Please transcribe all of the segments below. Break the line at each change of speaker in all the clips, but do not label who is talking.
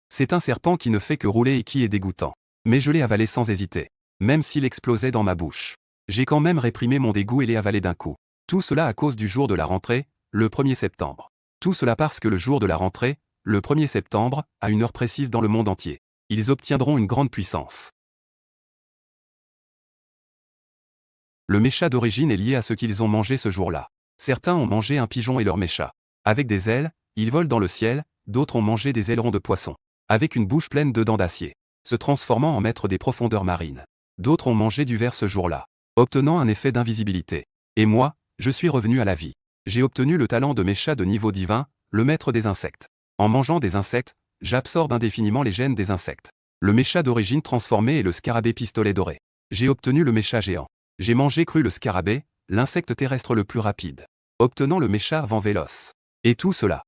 C'est un serpent qui ne fait que rouler et qui est dégoûtant. Mais je l'ai avalé sans hésiter. Même s'il explosait dans ma bouche. J'ai quand même réprimé mon dégoût et l'ai avalé d'un coup. Tout cela à cause du jour de la rentrée, le 1er septembre. Tout cela parce que le jour de la rentrée, le 1er septembre, à une heure précise dans le monde entier, ils obtiendront une grande puissance. Le mécha d'origine est lié à ce qu'ils ont mangé ce jour-là. Certains ont mangé un pigeon et leur mécha. Avec des ailes, ils volent dans le ciel, d'autres ont mangé des ailerons de poisson. Avec une bouche pleine de dents d'acier, se transformant en maître des profondeurs marines. D'autres ont mangé du ver ce jour-là, obtenant un effet d'invisibilité. Et moi, je suis revenu à la vie. J'ai obtenu le talent de mécha de niveau divin, le maître des insectes. En mangeant des insectes, j'absorbe indéfiniment les gènes des insectes. Le mécha d'origine transformé est le scarabée pistolet doré. J'ai obtenu le mécha géant. J'ai mangé cru le scarabée, l'insecte terrestre le plus rapide, obtenant le mécha vent véloce. Et tout cela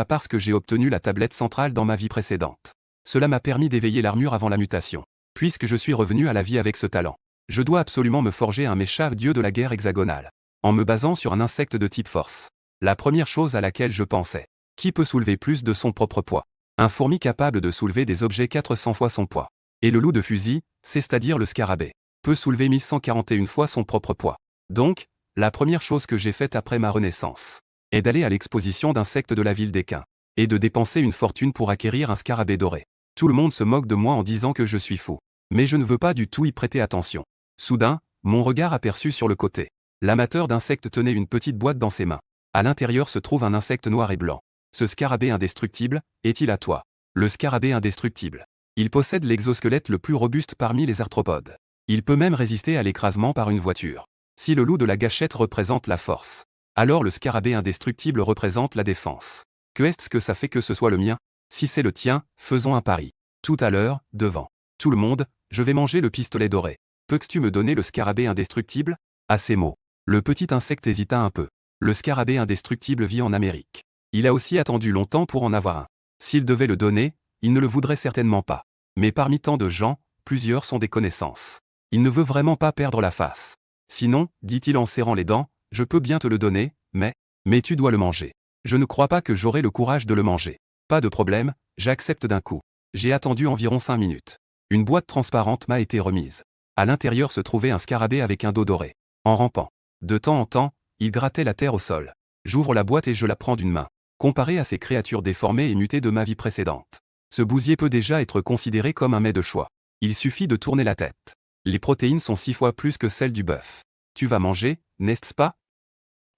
parce que j'ai obtenu la tablette centrale dans ma vie précédente. Cela m'a permis d'éveiller l'armure avant la mutation. Puisque je suis revenu à la vie avec ce talent, je dois absolument me forger un mécha dieu de la guerre hexagonale. En me basant sur un insecte de type force. La première chose à laquelle je pensais. Qui peut soulever plus de son propre poids? Un fourmi capable de soulever des objets 400 fois son poids. Et le loup de fusil, c'est-à-dire le scarabée, peut soulever 1141 fois son propre poids. Donc, la première chose que j'ai faite après ma renaissance est d'aller à l'exposition d'insectes de la ville d'Équin et de dépenser une fortune pour acquérir un scarabée doré. Tout le monde se moque de moi en disant que je suis fou. Mais je ne veux pas du tout y prêter attention. Soudain, mon regard aperçut sur le côté. L'amateur d'insectes tenait une petite boîte dans ses mains. À l'intérieur se trouve un insecte noir et blanc. Ce scarabée indestructible, est-il à toi? Le scarabée indestructible. Il possède l'exosquelette le plus robuste parmi les arthropodes. Il peut même résister à l'écrasement par une voiture. Si le loup de la gâchette représente la force, alors le scarabée indestructible représente la défense. Que est-ce que ça fait que ce soit le mien? Si c'est le tien, faisons un pari. Tout à l'heure, devant tout le monde, je vais manger le pistolet doré. Peux-tu me donner le scarabée indestructible? À ces mots, le petit insecte hésita un peu. Le scarabée indestructible vit en Amérique. Il a aussi attendu longtemps pour en avoir un. S'il devait le donner, il ne le voudrait certainement pas. Mais parmi tant de gens, plusieurs sont des connaissances. Il ne veut vraiment pas perdre la face. Sinon, dit-il en serrant les dents, je peux bien te le donner, mais tu dois le manger. Je ne crois pas que j'aurai le courage de le manger. Pas de problème, j'accepte d'un coup. J'ai attendu environ 5 minutes. Une boîte transparente m'a été remise. À l'intérieur se trouvait un scarabée avec un dos doré. En rampant. De temps en temps, il grattait la terre au sol. J'ouvre la boîte et je la prends d'une main. Comparé à ces créatures déformées et mutées de ma vie précédente, ce bousier peut déjà être considéré comme un mets de choix. Il suffit de tourner la tête. Les protéines sont 6 fois plus que celles du bœuf. Tu vas manger, n'est-ce pas?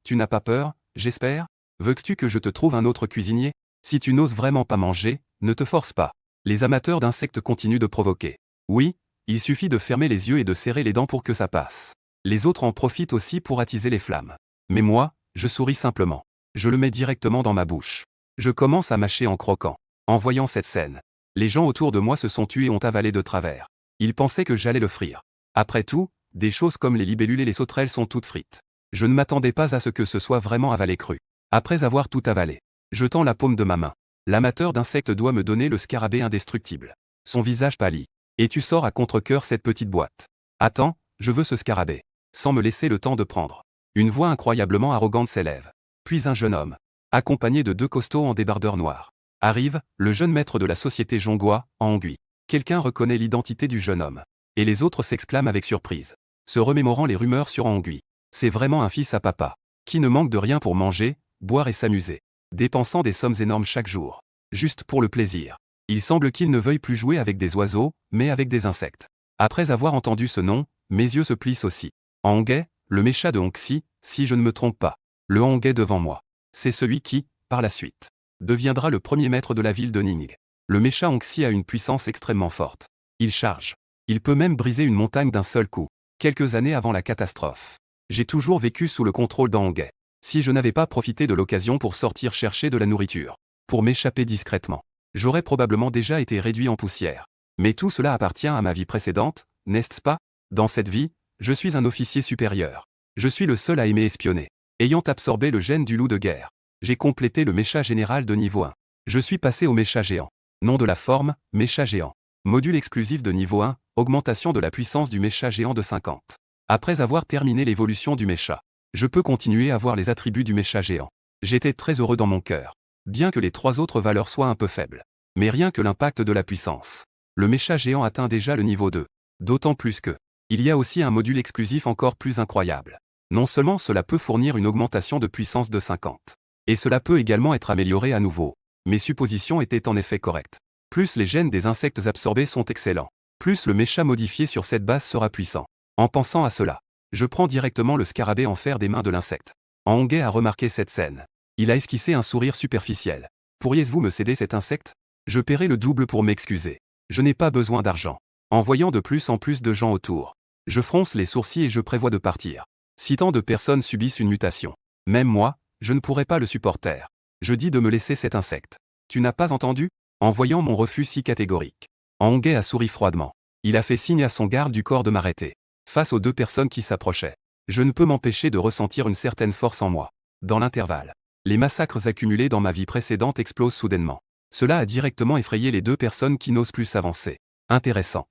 Tu n'as pas peur, j'espère? Veux-tu que je te trouve un autre cuisinier? Si tu n'oses vraiment pas manger, ne te force pas. Les amateurs d'insectes continuent de provoquer. Oui, il suffit de fermer les yeux et de serrer les dents pour que ça passe. Les autres en profitent aussi pour attiser les flammes. Mais moi, je souris simplement. Je le mets directement dans ma bouche. Je commence à mâcher en croquant. En voyant cette scène, les gens autour de moi se sont tués et ont avalé de travers. Ils pensaient que j'allais le frire. Après tout, des choses comme les libellules et les sauterelles sont toutes frites. Je ne m'attendais pas à ce que ce soit vraiment avalé cru. Après avoir tout avalé, je tends la paume de ma main. L'amateur d'insectes doit me donner le scarabée indestructible. Son visage pâlit. Et tu sors à contre-cœur cette petite boîte. Attends, je veux ce scarabée. Sans me laisser le temps de prendre. Une voix incroyablement arrogante s'élève. Puis un jeune homme, accompagné de 2 costauds en débardeur noir, arrive, le jeune maître de la société Jongua, en Hongrie. Quelqu'un reconnaît l'identité du jeune homme. Et les autres s'exclament avec surprise, se remémorant les rumeurs sur Hongrie. C'est vraiment un fils à papa, qui ne manque de rien pour manger, boire et s'amuser, dépensant des sommes énormes chaque jour, juste pour le plaisir. Il semble qu'il ne veuille plus jouer avec des oiseaux, mais avec des insectes. Après avoir entendu ce nom, mes yeux se plissent aussi. En Hongais, le mécha de Hongxi, si je ne me trompe pas. Le Hongais devant moi. C'est celui qui, par la suite, deviendra le premier maître de la ville de Ning. Le mécha Hongxi a une puissance extrêmement forte. Il charge. Il peut même briser une montagne d'un seul coup. Quelques années avant la catastrophe. J'ai toujours vécu sous le contrôle d'Hongais. Si je n'avais pas profité de l'occasion pour sortir chercher de la nourriture, pour m'échapper discrètement, j'aurais probablement déjà été réduit en poussière. Mais tout cela appartient à ma vie précédente, n'est-ce pas? Dans cette vie, je suis un officier supérieur. Je suis le seul à aimer espionner. Ayant absorbé le gène du loup de guerre, j'ai complété le mécha général de niveau 1. Je suis passé au mécha géant. Nom de la forme, mécha géant. Module exclusif de niveau 1, augmentation de la puissance du mécha géant de 50. Après avoir terminé l'évolution du mécha, je peux continuer à voir les attributs du mécha géant. J'étais très heureux dans mon cœur. Bien que les 3 autres valeurs soient un peu faibles. Mais rien que l'impact de la puissance. Le mécha géant atteint déjà le niveau 2. D'autant plus que, il y a aussi un module exclusif encore plus incroyable. Non seulement cela peut fournir une augmentation de puissance de 50. Et cela peut également être amélioré à nouveau. Mes suppositions étaient en effet correctes. Plus les gènes des insectes absorbés sont excellents, plus le mécha modifié sur cette base sera puissant. En pensant à cela, je prends directement le scarabée en fer des mains de l'insecte. Honghe a remarqué cette scène. Il a esquissé un sourire superficiel. Pourriez-vous me céder cet insecte? Je paierai le double pour m'excuser. Je n'ai pas besoin d'argent. En voyant de plus en plus de gens autour, je fronce les sourcils et je prévois de partir. Si tant de personnes subissent une mutation, même moi, je ne pourrais pas le supporter. Je dis de me laisser cet insecte. Tu n'as pas entendu? En voyant mon refus si catégorique, Honghe a souri froidement. Il a fait signe à son garde du corps de m'arrêter. Face aux deux personnes qui s'approchaient, je ne peux m'empêcher de ressentir une certaine force en moi. Dans l'intervalle, les massacres accumulés dans ma vie précédente explosent soudainement. Cela a directement effrayé les deux personnes qui n'osent plus s'avancer. Intéressant.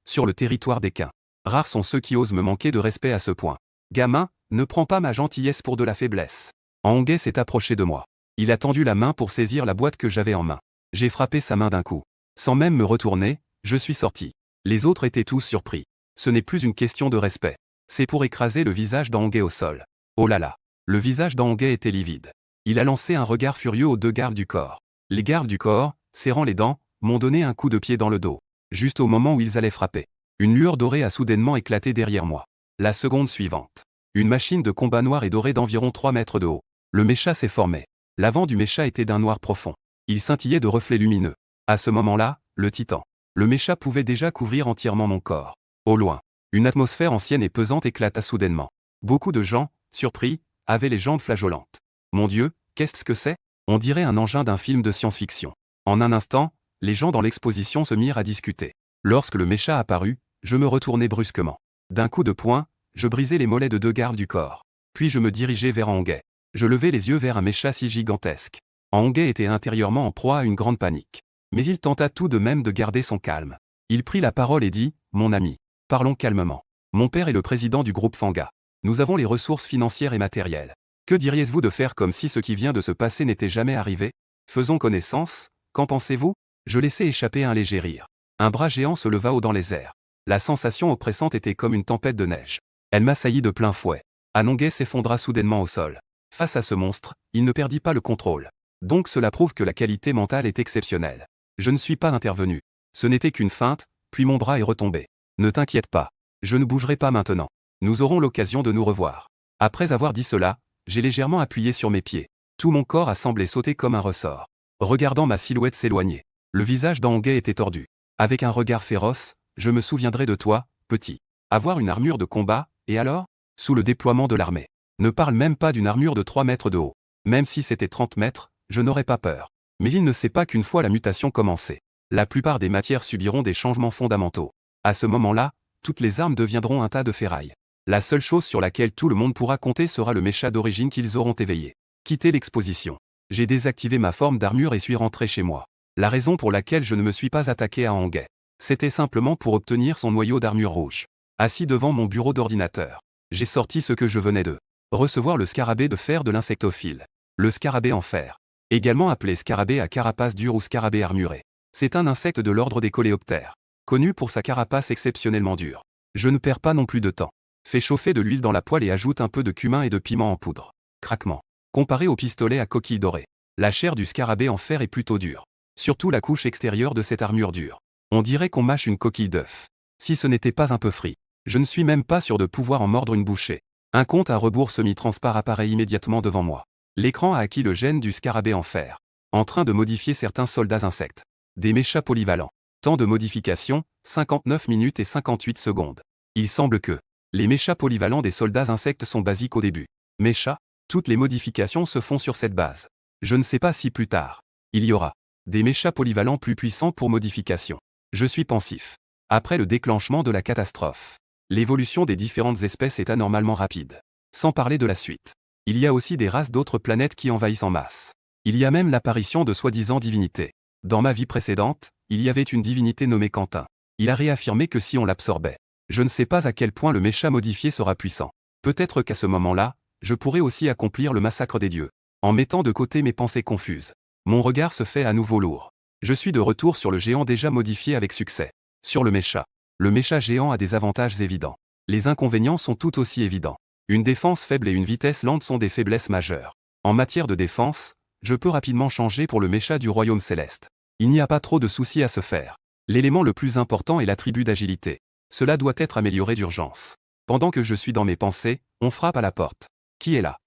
Sur le territoire des Quins, rares sont ceux qui osent me manquer de respect à ce point. Gamin, ne prends pas ma gentillesse pour de la faiblesse. Honghe s'est approché de moi. Il a tendu la main pour saisir la boîte que j'avais en main. J'ai frappé sa main d'un coup. Sans même me retourner, je suis sorti. Les autres étaient tous surpris. Ce n'est plus une question de respect. C'est pour écraser le visage d'Honghe au sol. Oh là là. Le visage d'Honghe était livide. Il a lancé un regard furieux aux deux gardes du corps. Les gardes du corps, serrant les dents, m'ont donné un coup de pied dans le dos. Juste au moment où ils allaient frapper. Une lueur dorée a soudainement éclaté derrière moi. La seconde suivante. Une machine de combat noire et dorée d'environ 3 mètres de haut. Le mécha s'est formé. L'avant du mécha était d'un noir profond. Il scintillait de reflets lumineux. À ce moment-là, le titan. Le mécha pouvait déjà couvrir entièrement mon corps. Au loin, une atmosphère ancienne et pesante éclata soudainement. Beaucoup de gens, surpris, avaient les jambes flageolantes. Mon Dieu, qu'est-ce que c'est? On dirait un engin d'un film de science-fiction. En un instant, les gens dans l'exposition se mirent à discuter. Lorsque le mécha apparut, je me retournai brusquement. D'un coup de poing, je brisai les mollets de deux gardes du corps. Puis je me dirigeai vers Honghe. Je levai les yeux vers un mécha si gigantesque. Honghe était intérieurement en proie à une grande panique. Mais il tenta tout de même de garder son calme. Il prit la parole et dit, « Mon ami, parlons calmement. Mon père est le président du groupe Fanga. Nous avons les ressources financières et matérielles. Que diriez-vous de faire comme si ce qui vient de se passer n'était jamais arrivé? Faisons connaissance, qu'en pensez-vous? » Je laissai échapper un léger rire. Un bras géant se leva haut dans les airs. La sensation oppressante était comme une tempête de neige. Elle m'assaillit de plein fouet. Honghe s'effondra soudainement au sol. Face à ce monstre, il ne perdit pas le contrôle. Donc cela prouve que la qualité mentale est exceptionnelle. Je ne suis pas intervenu. Ce n'était qu'une feinte, puis mon bras est retombé. Ne t'inquiète pas. Je ne bougerai pas maintenant. Nous aurons l'occasion de nous revoir. Après avoir dit cela, j'ai légèrement appuyé sur mes pieds. Tout mon corps a semblé sauter comme un ressort. Regardant ma silhouette s'éloigner. Le visage d'Honghe était tordu. Avec un regard féroce, je me souviendrai de toi, petit. Avoir une armure de combat, et alors? Sous le déploiement de l'armée. Ne parle même pas d'une armure de 3 mètres de haut. Même si c'était 30 mètres, je n'aurais pas peur. Mais il ne sait pas qu'une fois la mutation commencée, la plupart des matières subiront des changements fondamentaux. À ce moment-là, toutes les armes deviendront un tas de ferraille. La seule chose sur laquelle tout le monde pourra compter sera le mécha d'origine qu'ils auront éveillé. Quitter l'exposition. J'ai désactivé ma forme d'armure et suis rentré chez moi. La raison pour laquelle je ne me suis pas attaqué à Honghe, c'était simplement pour obtenir son noyau d'armure rouge. Assis devant mon bureau d'ordinateur, j'ai sorti ce que je venais de recevoir, le scarabée de fer de l'insectophile. Le scarabée en fer, également appelé scarabée à carapace dure ou scarabée armuré. C'est un insecte de l'ordre des coléoptères, connu pour sa carapace exceptionnellement dure. Je ne perds pas non plus de temps. Fais chauffer de l'huile dans la poêle et ajoute un peu de cumin et de piment en poudre. Craquement. Comparé au pistolet à coquille dorée, la chair du scarabée en fer est plutôt dure. Surtout la couche extérieure de cette armure dure. On dirait qu'on mâche une coquille d'œuf. Si ce n'était pas un peu frit, je ne suis même pas sûr de pouvoir en mordre une bouchée. Un compte à rebours semi-transparent apparaît immédiatement devant moi. L'écran a acquis le gène du scarabée en fer. En train de modifier certains soldats insectes. Des méchas polyvalents. Temps de modification, 59 minutes et 58 secondes. Il semble que les méchas polyvalents des soldats insectes sont basiques au début. Méchas, toutes les modifications se font sur cette base. Je ne sais pas si plus tard, il y aura des méchas polyvalents plus puissants pour modification. Je suis pensif. Après le déclenchement de la catastrophe, l'évolution des différentes espèces est anormalement rapide. Sans parler de la suite. Il y a aussi des races d'autres planètes qui envahissent en masse. Il y a même l'apparition de soi-disant divinités. Dans ma vie précédente, il y avait une divinité nommée Quentin. Il a réaffirmé que si on l'absorbait, je ne sais pas à quel point le mécha modifié sera puissant. Peut-être qu'à ce moment-là, je pourrais aussi accomplir le massacre des dieux. En mettant de côté mes pensées confuses, mon regard se fait à nouveau lourd. Je suis de retour sur le géant déjà modifié avec succès. Sur le mécha géant a des avantages évidents. Les inconvénients sont tout aussi évidents. Une défense faible et une vitesse lente sont des faiblesses majeures. En matière de défense, je peux rapidement changer pour le mécha du royaume céleste. Il n'y a pas trop de soucis à se faire. L'élément le plus important est l'attribut d'agilité. Cela doit être amélioré d'urgence. Pendant que je suis dans mes pensées, on frappe à la porte. Qui est là?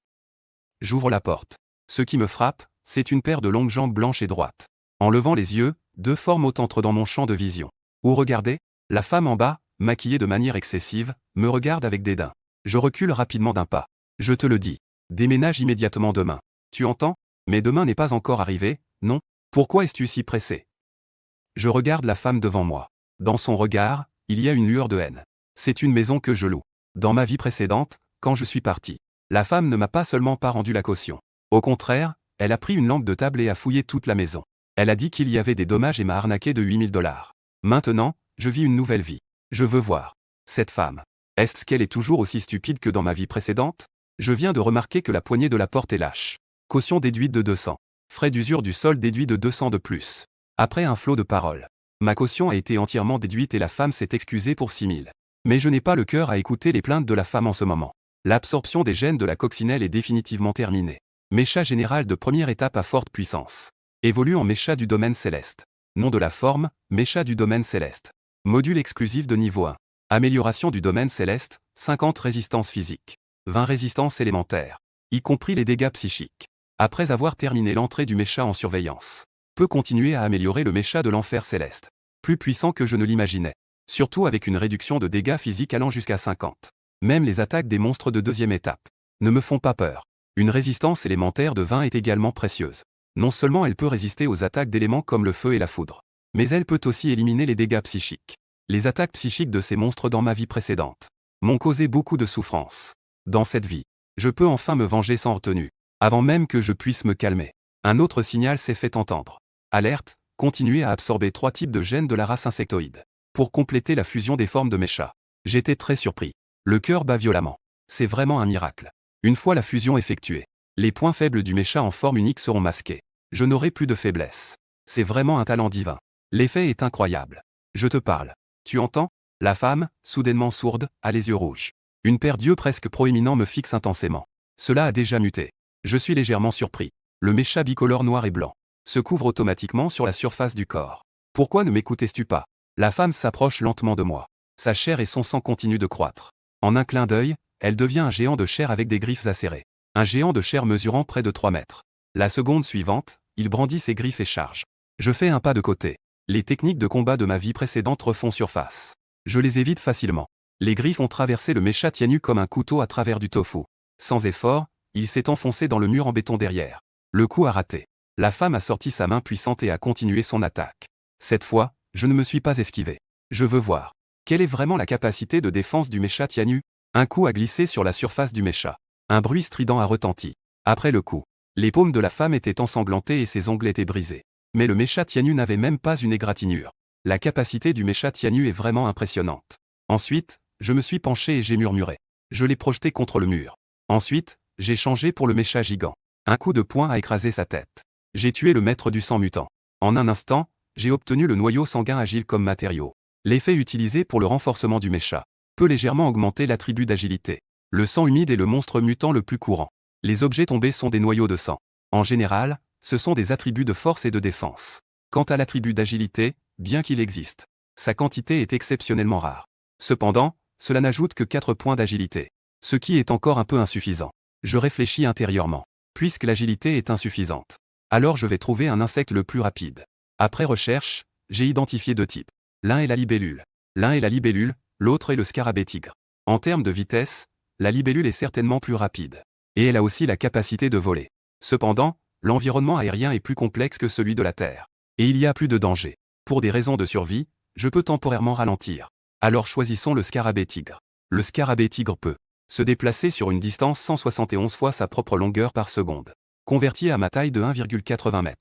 J'ouvre la porte. Ce qui me frappe, c'est une paire de longues jambes blanches et droites. En levant les yeux, deux formes hautes entrent dans mon champ de vision. Où regardez? La femme en bas, maquillée de manière excessive, me regarde avec dédain. Je recule rapidement d'un pas. Je te le dis. Déménage immédiatement demain. Tu entends? Mais demain n'est pas encore arrivé, non? Pourquoi es-tu si pressé? Je regarde la femme devant moi. Dans son regard, il y a une lueur de haine. C'est une maison que je loue. Dans ma vie précédente, quand je suis parti, la femme ne m'a pas seulement pas rendu la caution. Au contraire, elle a pris une lampe de table et a fouillé toute la maison. Elle a dit qu'il y avait des dommages et m'a arnaqué de 8 000 $. Maintenant, je vis une nouvelle vie. Je veux voir. Cette femme. Est-ce qu'elle est toujours aussi stupide que dans ma vie précédente? Je viens de remarquer que la poignée de la porte est lâche. Caution déduite de 200. Frais d'usure du sol déduit de 200 de plus. Après un flot de paroles. Ma caution a été entièrement déduite et la femme s'est excusée pour 6 000. Mais je n'ai pas le cœur à écouter les plaintes de la femme en ce moment. L'absorption des gènes de la coccinelle est définitivement terminée. Mécha général de première étape à forte puissance. Évolue en mécha du domaine céleste. Nom de la forme, mécha du domaine céleste. Module exclusif de niveau 1. Amélioration du domaine céleste, 50 résistance physique. 20 résistance élémentaire. Y compris les dégâts psychiques. Après avoir terminé l'entrée du mécha en surveillance. Peut continuer à améliorer le mécha de l'enfer céleste. Plus puissant que je ne l'imaginais. Surtout avec une réduction de dégâts physiques allant jusqu'à 50. Même les attaques des monstres de deuxième étape ne me font pas peur. Une résistance élémentaire de 20 est également précieuse. Non seulement elle peut résister aux attaques d'éléments comme le feu et la foudre, mais elle peut aussi éliminer les dégâts psychiques. Les attaques psychiques de ces monstres dans ma vie précédente m'ont causé beaucoup de souffrance. Dans cette vie, je peux enfin me venger sans retenue, avant même que je puisse me calmer. Un autre signal s'est fait entendre. Alerte, continuez à absorber 3 types de gènes de la race insectoïde. Pour compléter la fusion des formes de mécha. J'étais très surpris. Le cœur bat violemment. C'est vraiment un miracle. Une fois la fusion effectuée, les points faibles du mécha en forme unique seront masqués. Je n'aurai plus de faiblesse. C'est vraiment un talent divin. L'effet est incroyable. Je te parle. Tu entends? La femme, soudainement sourde, a les yeux rouges. Une paire d'yeux presque proéminents me fixe intensément. Cela a déjà muté. Je suis légèrement surpris. Le mécha bicolore noir et blanc se couvre automatiquement sur la surface du corps. Pourquoi ne m'écoutes-tu pas? La femme s'approche lentement de moi. Sa chair et son sang continuent de croître. En un clin d'œil, elle devient un géant de chair avec des griffes acérées. Un géant de chair mesurant près de 3 mètres. La seconde suivante, il brandit ses griffes et charge. Je fais un pas de côté. Les techniques de combat de ma vie précédente refont surface. Je les évite facilement. Les griffes ont traversé le mécha Tianyu comme un couteau à travers du tofu. Sans effort, il s'est enfoncé dans le mur en béton derrière. Le coup a raté. La femme a sorti sa main puissante et a continué son attaque. Cette fois, je ne me suis pas esquivé. Je veux voir. Quelle est vraiment la capacité de défense du mécha Tianyu? Un coup a glissé sur la surface du mécha. Un bruit strident a retenti. Après le coup, les paumes de la femme étaient ensanglantées et ses ongles étaient brisés. Mais le mécha Tianyu n'avait même pas une égratignure. La capacité du mécha Tianyu est vraiment impressionnante. Ensuite, je me suis penché et j'ai murmuré. Je l'ai projeté contre le mur. Ensuite, j'ai changé pour le mécha gigant. Un coup de poing a écrasé sa tête. J'ai tué le maître du sang mutant. En un instant, j'ai obtenu le noyau sanguin agile comme matériau. L'effet utilisé pour le renforcement du mécha peut légèrement augmenter l'attribut d'agilité. Le sang humide est le monstre mutant le plus courant. Les objets tombés sont des noyaux de sang. En général, ce sont des attributs de force et de défense. Quant à l'attribut d'agilité, bien qu'il existe, sa quantité est exceptionnellement rare. Cependant, cela n'ajoute que 4 points d'agilité. Ce qui est encore un peu insuffisant. Je réfléchis intérieurement. Puisque l'agilité est insuffisante, alors je vais trouver un insecte le plus rapide. Après recherche, j'ai identifié 2 types. L'un est la libellule. L'autre est le scarabée tigre. En termes de vitesse, la libellule est certainement plus rapide. Et elle a aussi la capacité de voler. Cependant, l'environnement aérien est plus complexe que celui de la Terre. Et il y a plus de danger. Pour des raisons de survie, je peux temporairement ralentir. Alors choisissons le scarabée tigre. Le scarabée tigre peut se déplacer sur une distance 171 fois sa propre longueur par seconde. Converti à ma taille de 1,80 m.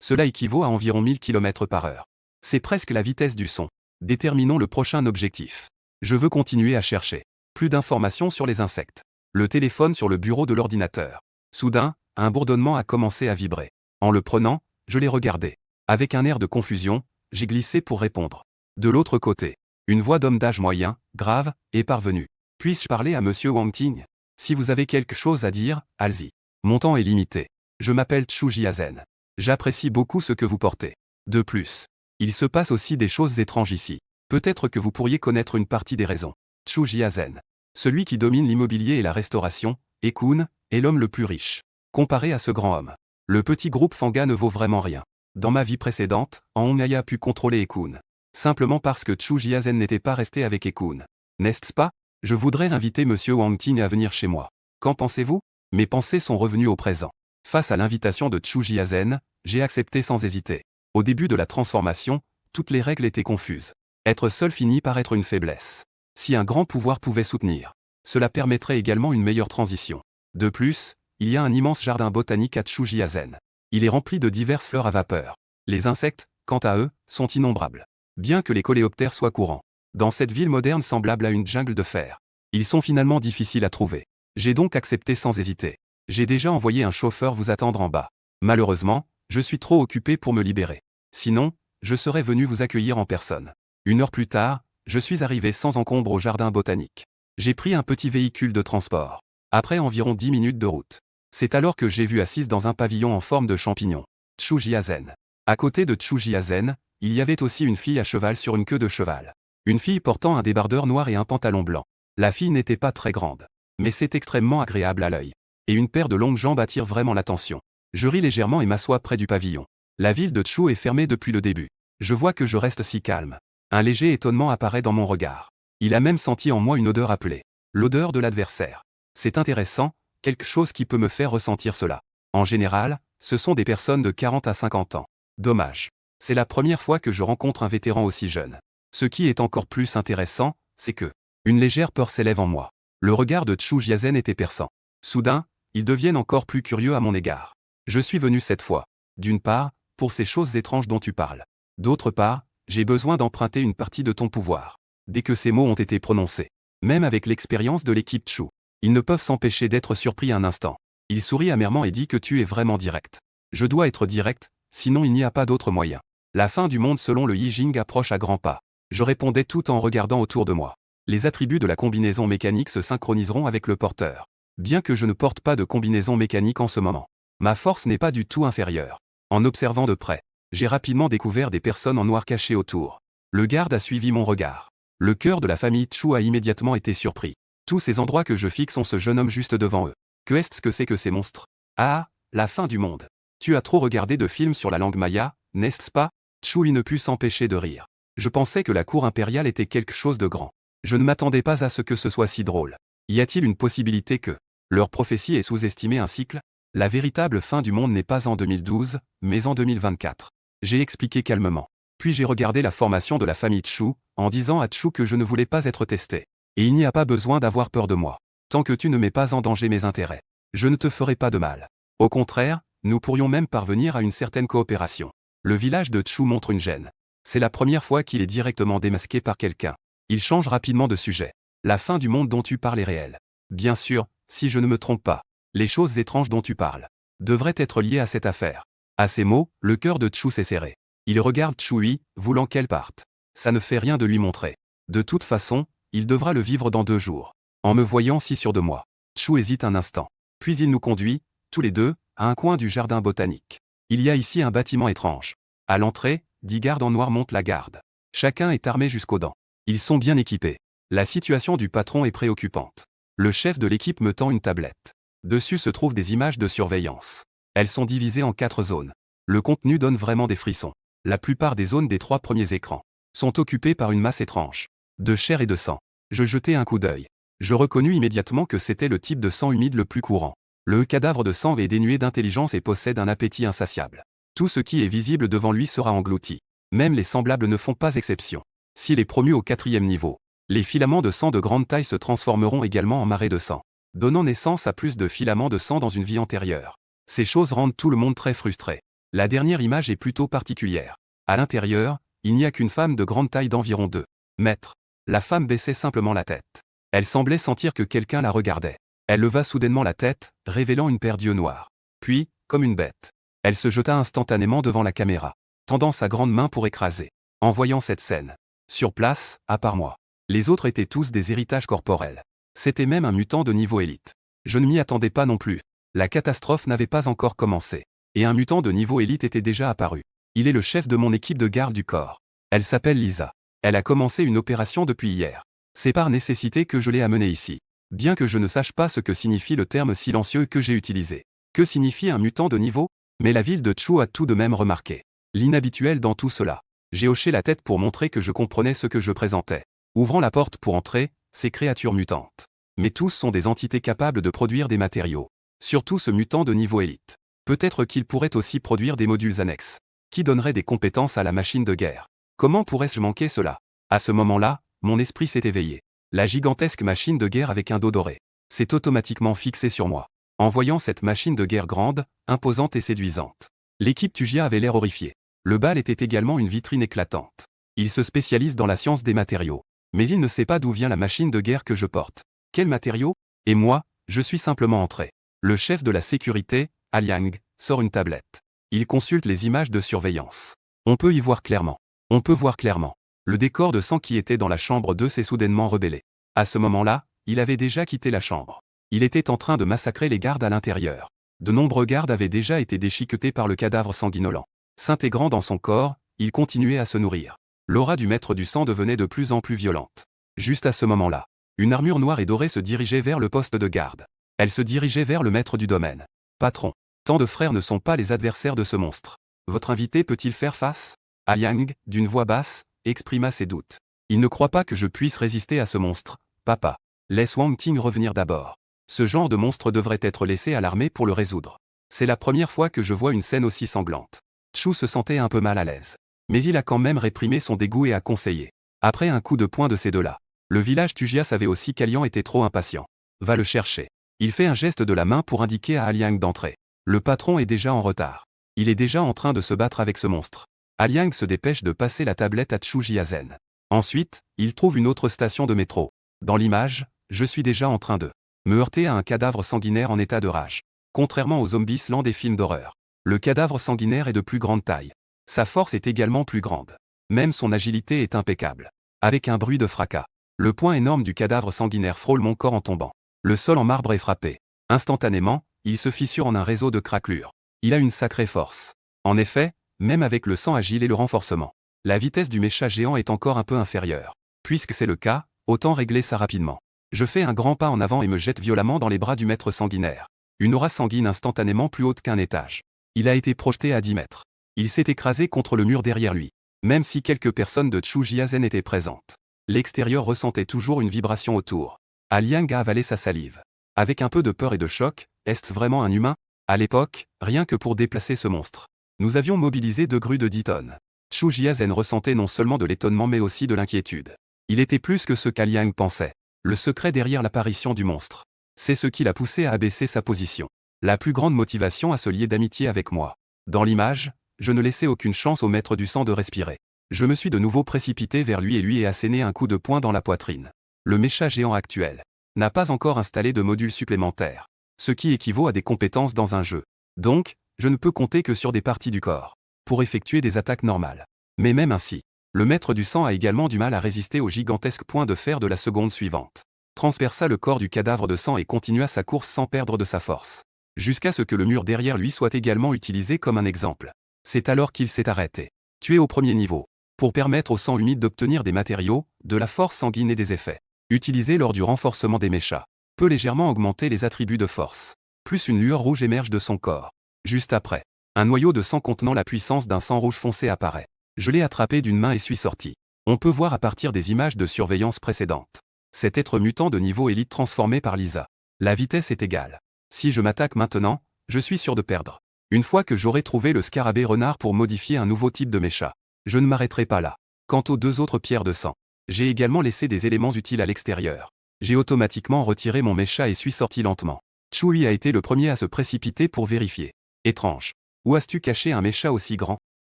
Cela équivaut à environ 1000 km/h. C'est presque la vitesse du son. Déterminons le prochain objectif. Je veux continuer à chercher. Plus d'informations sur les insectes. Le téléphone sur le bureau de l'ordinateur. Soudain, un bourdonnement a commencé à vibrer. En le prenant, je l'ai regardé. Avec un air de confusion, j'ai glissé pour répondre. De l'autre côté, une voix d'homme d'âge moyen, grave, est parvenue. Puis-je parler à monsieur Wang Ting? Si vous avez quelque chose à dire, allez-y. Mon temps est limité. Je m'appelle Chu Jiazen. J'apprécie beaucoup ce que vous portez. De plus, il se passe aussi des choses étranges ici. Peut-être que vous pourriez connaître une partie des raisons. Chu Jiazen. Celui qui domine l'immobilier et la restauration, Ekun, est l'homme le plus riche. Comparé à ce grand homme, le petit groupe Fanga ne vaut vraiment rien. Dans ma vie précédente, Hong a pu contrôler Ekun. Simplement parce que Chu Jiazen n'était pas resté avec Ekun. N'est-ce pas? Je voudrais inviter monsieur Wang Ting à venir chez moi. Qu'en pensez-vous? Mes pensées sont revenues au présent. Face à l'invitation de Chu Jiazen, j'ai accepté sans hésiter. Au début de la transformation, toutes les règles étaient confuses. Être seul finit par être une faiblesse. Si un grand pouvoir pouvait soutenir, cela permettrait également une meilleure transition. De plus, il y a un immense jardin botanique à Chu Jiazen. Il est rempli de diverses fleurs à vapeur. Les insectes, quant à eux, sont innombrables. Bien que les coléoptères soient courants, dans cette ville moderne semblable à une jungle de fer, ils sont finalement difficiles à trouver. J'ai donc accepté sans hésiter. J'ai déjà envoyé un chauffeur vous attendre en bas. Malheureusement, je suis trop occupé pour me libérer. Sinon, je serais venu vous accueillir en personne. 1 heure plus tard, je suis arrivé sans encombre au jardin botanique. J'ai pris un petit véhicule de transport. Après environ 10 minutes de route, c'est alors que j'ai vu assise dans un pavillon en forme de champignon, Chu Jiazen. À côté de Chu Jiazen, il y avait aussi une fille à cheval sur une queue de cheval. Une fille portant un débardeur noir et un pantalon blanc. La fille n'était pas très grande, mais c'est extrêmement agréable à l'œil. Et une paire de longues jambes attire vraiment l'attention. Je ris légèrement et m'assois près du pavillon. La ville de Chu est fermée depuis le début. Je vois que je reste si calme. Un léger étonnement apparaît dans mon regard. Il a même senti en moi une odeur appelée. L'odeur de l'adversaire. C'est intéressant, quelque chose qui peut me faire ressentir cela. En général, ce sont des personnes de 40 à 50 ans. Dommage. C'est la première fois que je rencontre un vétéran aussi jeune. Ce qui est encore plus intéressant, c'est que une légère peur s'élève en moi. Le regard de Chu Jiazen était perçant. Soudain, ils deviennent encore plus curieux à mon égard. Je suis venu cette fois, d'une part, pour ces choses étranges dont tu parles. D'autre part, j'ai besoin d'emprunter une partie de ton pouvoir. Dès que ces mots ont été prononcés, même avec l'expérience de l'équipe Chu, ils ne peuvent s'empêcher d'être surpris un instant. Il sourit amèrement et dit que tu es vraiment direct. Je dois être direct, sinon il n'y a pas d'autre moyen. La fin du monde selon le Yi Jing approche à grands pas. Je répondais tout en regardant autour de moi. Les attributs de la combinaison mécanique se synchroniseront avec le porteur. Bien que je ne porte pas de combinaison mécanique en ce moment, ma force n'est pas du tout inférieure. En observant de près, j'ai rapidement découvert des personnes en noir cachées autour. Le garde a suivi mon regard. Le cœur de la famille Chu a immédiatement été surpris. Tous ces endroits que je fixe ont ce jeune homme juste devant eux. Que est-ce que c'est que ces monstres? Ah, la fin du monde. Tu as trop regardé de films sur la langue maya, n'est-ce pas? Chu ne put s'empêcher de rire. Je pensais que la cour impériale était quelque chose de grand. Je ne m'attendais pas à ce que ce soit si drôle. Y a-t-il une possibilité que leur prophétie ait sous-estimé un cycle? La véritable fin du monde n'est pas en 2012, mais en 2024. J'ai expliqué calmement. Puis j'ai regardé la formation de la famille Chu, en disant à Chu que je ne voulais pas être testé. Et il n'y a pas besoin d'avoir peur de moi. Tant que tu ne mets pas en danger mes intérêts, je ne te ferai pas de mal. Au contraire, nous pourrions même parvenir à une certaine coopération. Le village de Chu montre une gêne. C'est la première fois qu'il est directement démasqué par quelqu'un. Il change rapidement de sujet. La fin du monde dont tu parles est réelle. Bien sûr, si je ne me trompe pas, les choses étranges dont tu parles devraient être liées à cette affaire. À ces mots, le cœur de Chu s'est serré. Il regarde Chui, voulant qu'elle parte. Ça ne fait rien de lui montrer. De toute façon, il devra le vivre dans 2 jours. En me voyant si sûr de moi, Chu hésite un instant. Puis il nous conduit, tous les deux, à un coin du jardin botanique. Il y a ici un bâtiment étrange. À l'entrée, 10 gardes en noir montent la garde. Chacun est armé jusqu'aux dents. Ils sont bien équipés. La situation du patron est préoccupante. Le chef de l'équipe me tend une tablette. Dessus se trouvent des images de surveillance. Elles sont divisées en 4 zones. Le contenu donne vraiment des frissons. La plupart des zones des 3 premiers écrans sont occupées par une masse étrange de chair et de sang. Je jetai un coup d'œil. Je reconnus immédiatement que c'était le type de sang humide le plus courant. Le cadavre de sang est dénué d'intelligence et possède un appétit insatiable. Tout ce qui est visible devant lui sera englouti. Même les semblables ne font pas exception. S'il est promu au 4e niveau, les filaments de sang de grande taille se transformeront également en marée de sang, donnant naissance à plus de filaments de sang dans une vie antérieure. Ces choses rendent tout le monde très frustré. La dernière image est plutôt particulière. À l'intérieur, il n'y a qu'une femme de grande taille d'environ 2 mètres. La femme baissait simplement la tête. Elle semblait sentir que quelqu'un la regardait. Elle leva soudainement la tête, révélant une paire d'yeux noirs. Puis, comme une bête, elle se jeta instantanément devant la caméra. tendant sa grande main pour écraser. En voyant cette scène, sur place, à part moi, les autres étaient tous des héritages corporels. C'était même un mutant de niveau élite. Je ne m'y attendais pas non plus. La catastrophe n'avait pas encore commencé. Et un mutant de niveau élite était déjà apparu. Il est le chef de mon équipe de garde du corps. Elle s'appelle Lisa. Elle a commencé une opération depuis hier. C'est par nécessité que je l'ai amenée ici. Bien que je ne sache pas ce que signifie le terme silencieux que j'ai utilisé. Que signifie un mutant de niveau? Mais la ville de Chu a tout de même remarqué l'inhabituel dans tout cela. J'ai hoché la tête pour montrer que je comprenais ce que je présentais. Ouvrant la porte pour entrer, ces créatures mutantes. Mais tous sont des entités capables de produire des matériaux. Surtout ce mutant de niveau élite. Peut-être qu'il pourrait aussi produire des modules annexes, qui donneraient des compétences à la machine de guerre. Comment pourrais-je manquer cela? À ce moment-là, mon esprit s'est éveillé. La gigantesque machine de guerre avec un dos doré s'est automatiquement fixée sur moi. En voyant cette machine de guerre grande, imposante et séduisante, l'équipe Tugia avait l'air horrifiée. Le bal était également une vitrine éclatante. Il se spécialise dans la science des matériaux. Mais il ne sait pas d'où vient la machine de guerre que je porte. Quels matériaux? Et moi, je suis simplement entré. Le chef de la sécurité, Aliang, sort une tablette. Il consulte les images de surveillance. On peut y voir clairement. On peut voir clairement. Le décor de sang qui était dans la chambre 2 s'est soudainement rebellé. À ce moment-là, il avait déjà quitté la chambre. Il était en train de massacrer les gardes à l'intérieur. De nombreux gardes avaient déjà été déchiquetés par le cadavre sanguinolent. S'intégrant dans son corps, il continuait à se nourrir. L'aura du maître du sang devenait de plus en plus violente. Juste à ce moment-là, une armure noire et dorée se dirigeait vers le poste de garde. Elle se dirigeait vers le maître du domaine. Patron, tant de frères ne sont pas les adversaires de ce monstre. Votre invité peut-il faire face? Aliang, d'une voix basse, exprima ses doutes. Il ne croit pas que je puisse résister à ce monstre. Papa, laisse Wang Ting revenir d'abord. Ce genre de monstre devrait être laissé à l'armée pour le résoudre. C'est la première fois que je vois une scène aussi sanglante. Chu se sentait un peu mal à l'aise. Mais il a quand même réprimé son dégoût et a conseillé. Après un coup de poing de ces deux-là, le village Tugia savait aussi qu'Aliang était trop impatient. Va le chercher. Il fait un geste de la main pour indiquer à Aliang d'entrer. Le patron est déjà en retard. Il est déjà en train de se battre avec ce monstre. Aliang se dépêche de passer la tablette à Chu Jiazen. Ensuite, il trouve une autre station de métro. Dans l'image, je suis déjà en train de me heurter à un cadavre sanguinaire en état de rage. Contrairement aux zombies lents des films d'horreur, le cadavre sanguinaire est de plus grande taille. Sa force est également plus grande. Même son agilité est impeccable. Avec un bruit de fracas, le poing énorme du cadavre sanguinaire frôle mon corps en tombant. Le sol en marbre est frappé. Instantanément, il se fissure en un réseau de craquelures. Il a une sacrée force. En effet, même avec le sang agile et le renforcement, la vitesse du mécha géant est encore un peu inférieure. Puisque c'est le cas, autant régler ça rapidement. Je fais un grand pas en avant et me jette violemment dans les bras du maître sanguinaire. Une aura sanguine instantanément plus haute qu'un étage. Il a été projeté à 10 mètres. Il s'est écrasé contre le mur derrière lui. Même si quelques personnes de Chu Jiazen étaient présentes, l'extérieur ressentait toujours une vibration autour. Aliang a avalé sa salive. Avec un peu de peur et de choc, est-ce vraiment un humain? À l'époque, rien que pour déplacer ce monstre, nous avions mobilisé 2 grues de 10 tonnes. Chu Jiazen ressentait non seulement de l'étonnement mais aussi de l'inquiétude. Il était plus que ce qu'Aliang pensait. Le secret derrière l'apparition du monstre. C'est ce qui l'a poussé à abaisser sa position. La plus grande motivation à se lier d'amitié avec moi. Dans l'image, je ne laissais aucune chance au maître du sang de respirer. Je me suis de nouveau précipité vers lui et lui ai asséné un coup de poing dans la poitrine. Le mécha géant actuel n'a pas encore installé de module supplémentaire, ce qui équivaut à des compétences dans un jeu. Donc, je ne peux compter que sur des parties du corps pour effectuer des attaques normales. Mais même ainsi, le maître du sang a également du mal à résister au gigantesque point de fer de la seconde suivante. Transperça le corps du cadavre de sang et continua sa course sans perdre de sa force. Jusqu'à ce que le mur derrière lui soit également utilisé comme un exemple. C'est alors qu'il s'est arrêté. Tué au premier niveau. Pour permettre au sang humide d'obtenir des matériaux, de la force sanguine et des effets. Utilisé lors du renforcement des méchas. Peut légèrement augmenter les attributs de force. Plus une lueur rouge émerge de son corps. Juste après, un noyau de sang contenant la puissance d'un sang rouge foncé apparaît. Je l'ai attrapé d'une main et suis sorti. On peut voir à partir des images de surveillance précédentes. Cet être mutant de niveau élite transformé par Lisa. La vitesse est égale. Si je m'attaque maintenant, je suis sûr de perdre. Une fois que j'aurai trouvé le scarabée renard pour modifier un nouveau type de mécha, je ne m'arrêterai pas là. Quant aux 2 autres pierres de sang, j'ai également laissé des éléments utiles à l'extérieur. J'ai automatiquement retiré mon mécha et suis sorti lentement. Chui a été le premier à se précipiter pour vérifier. Étrange. Où as-tu caché un mécha aussi grand?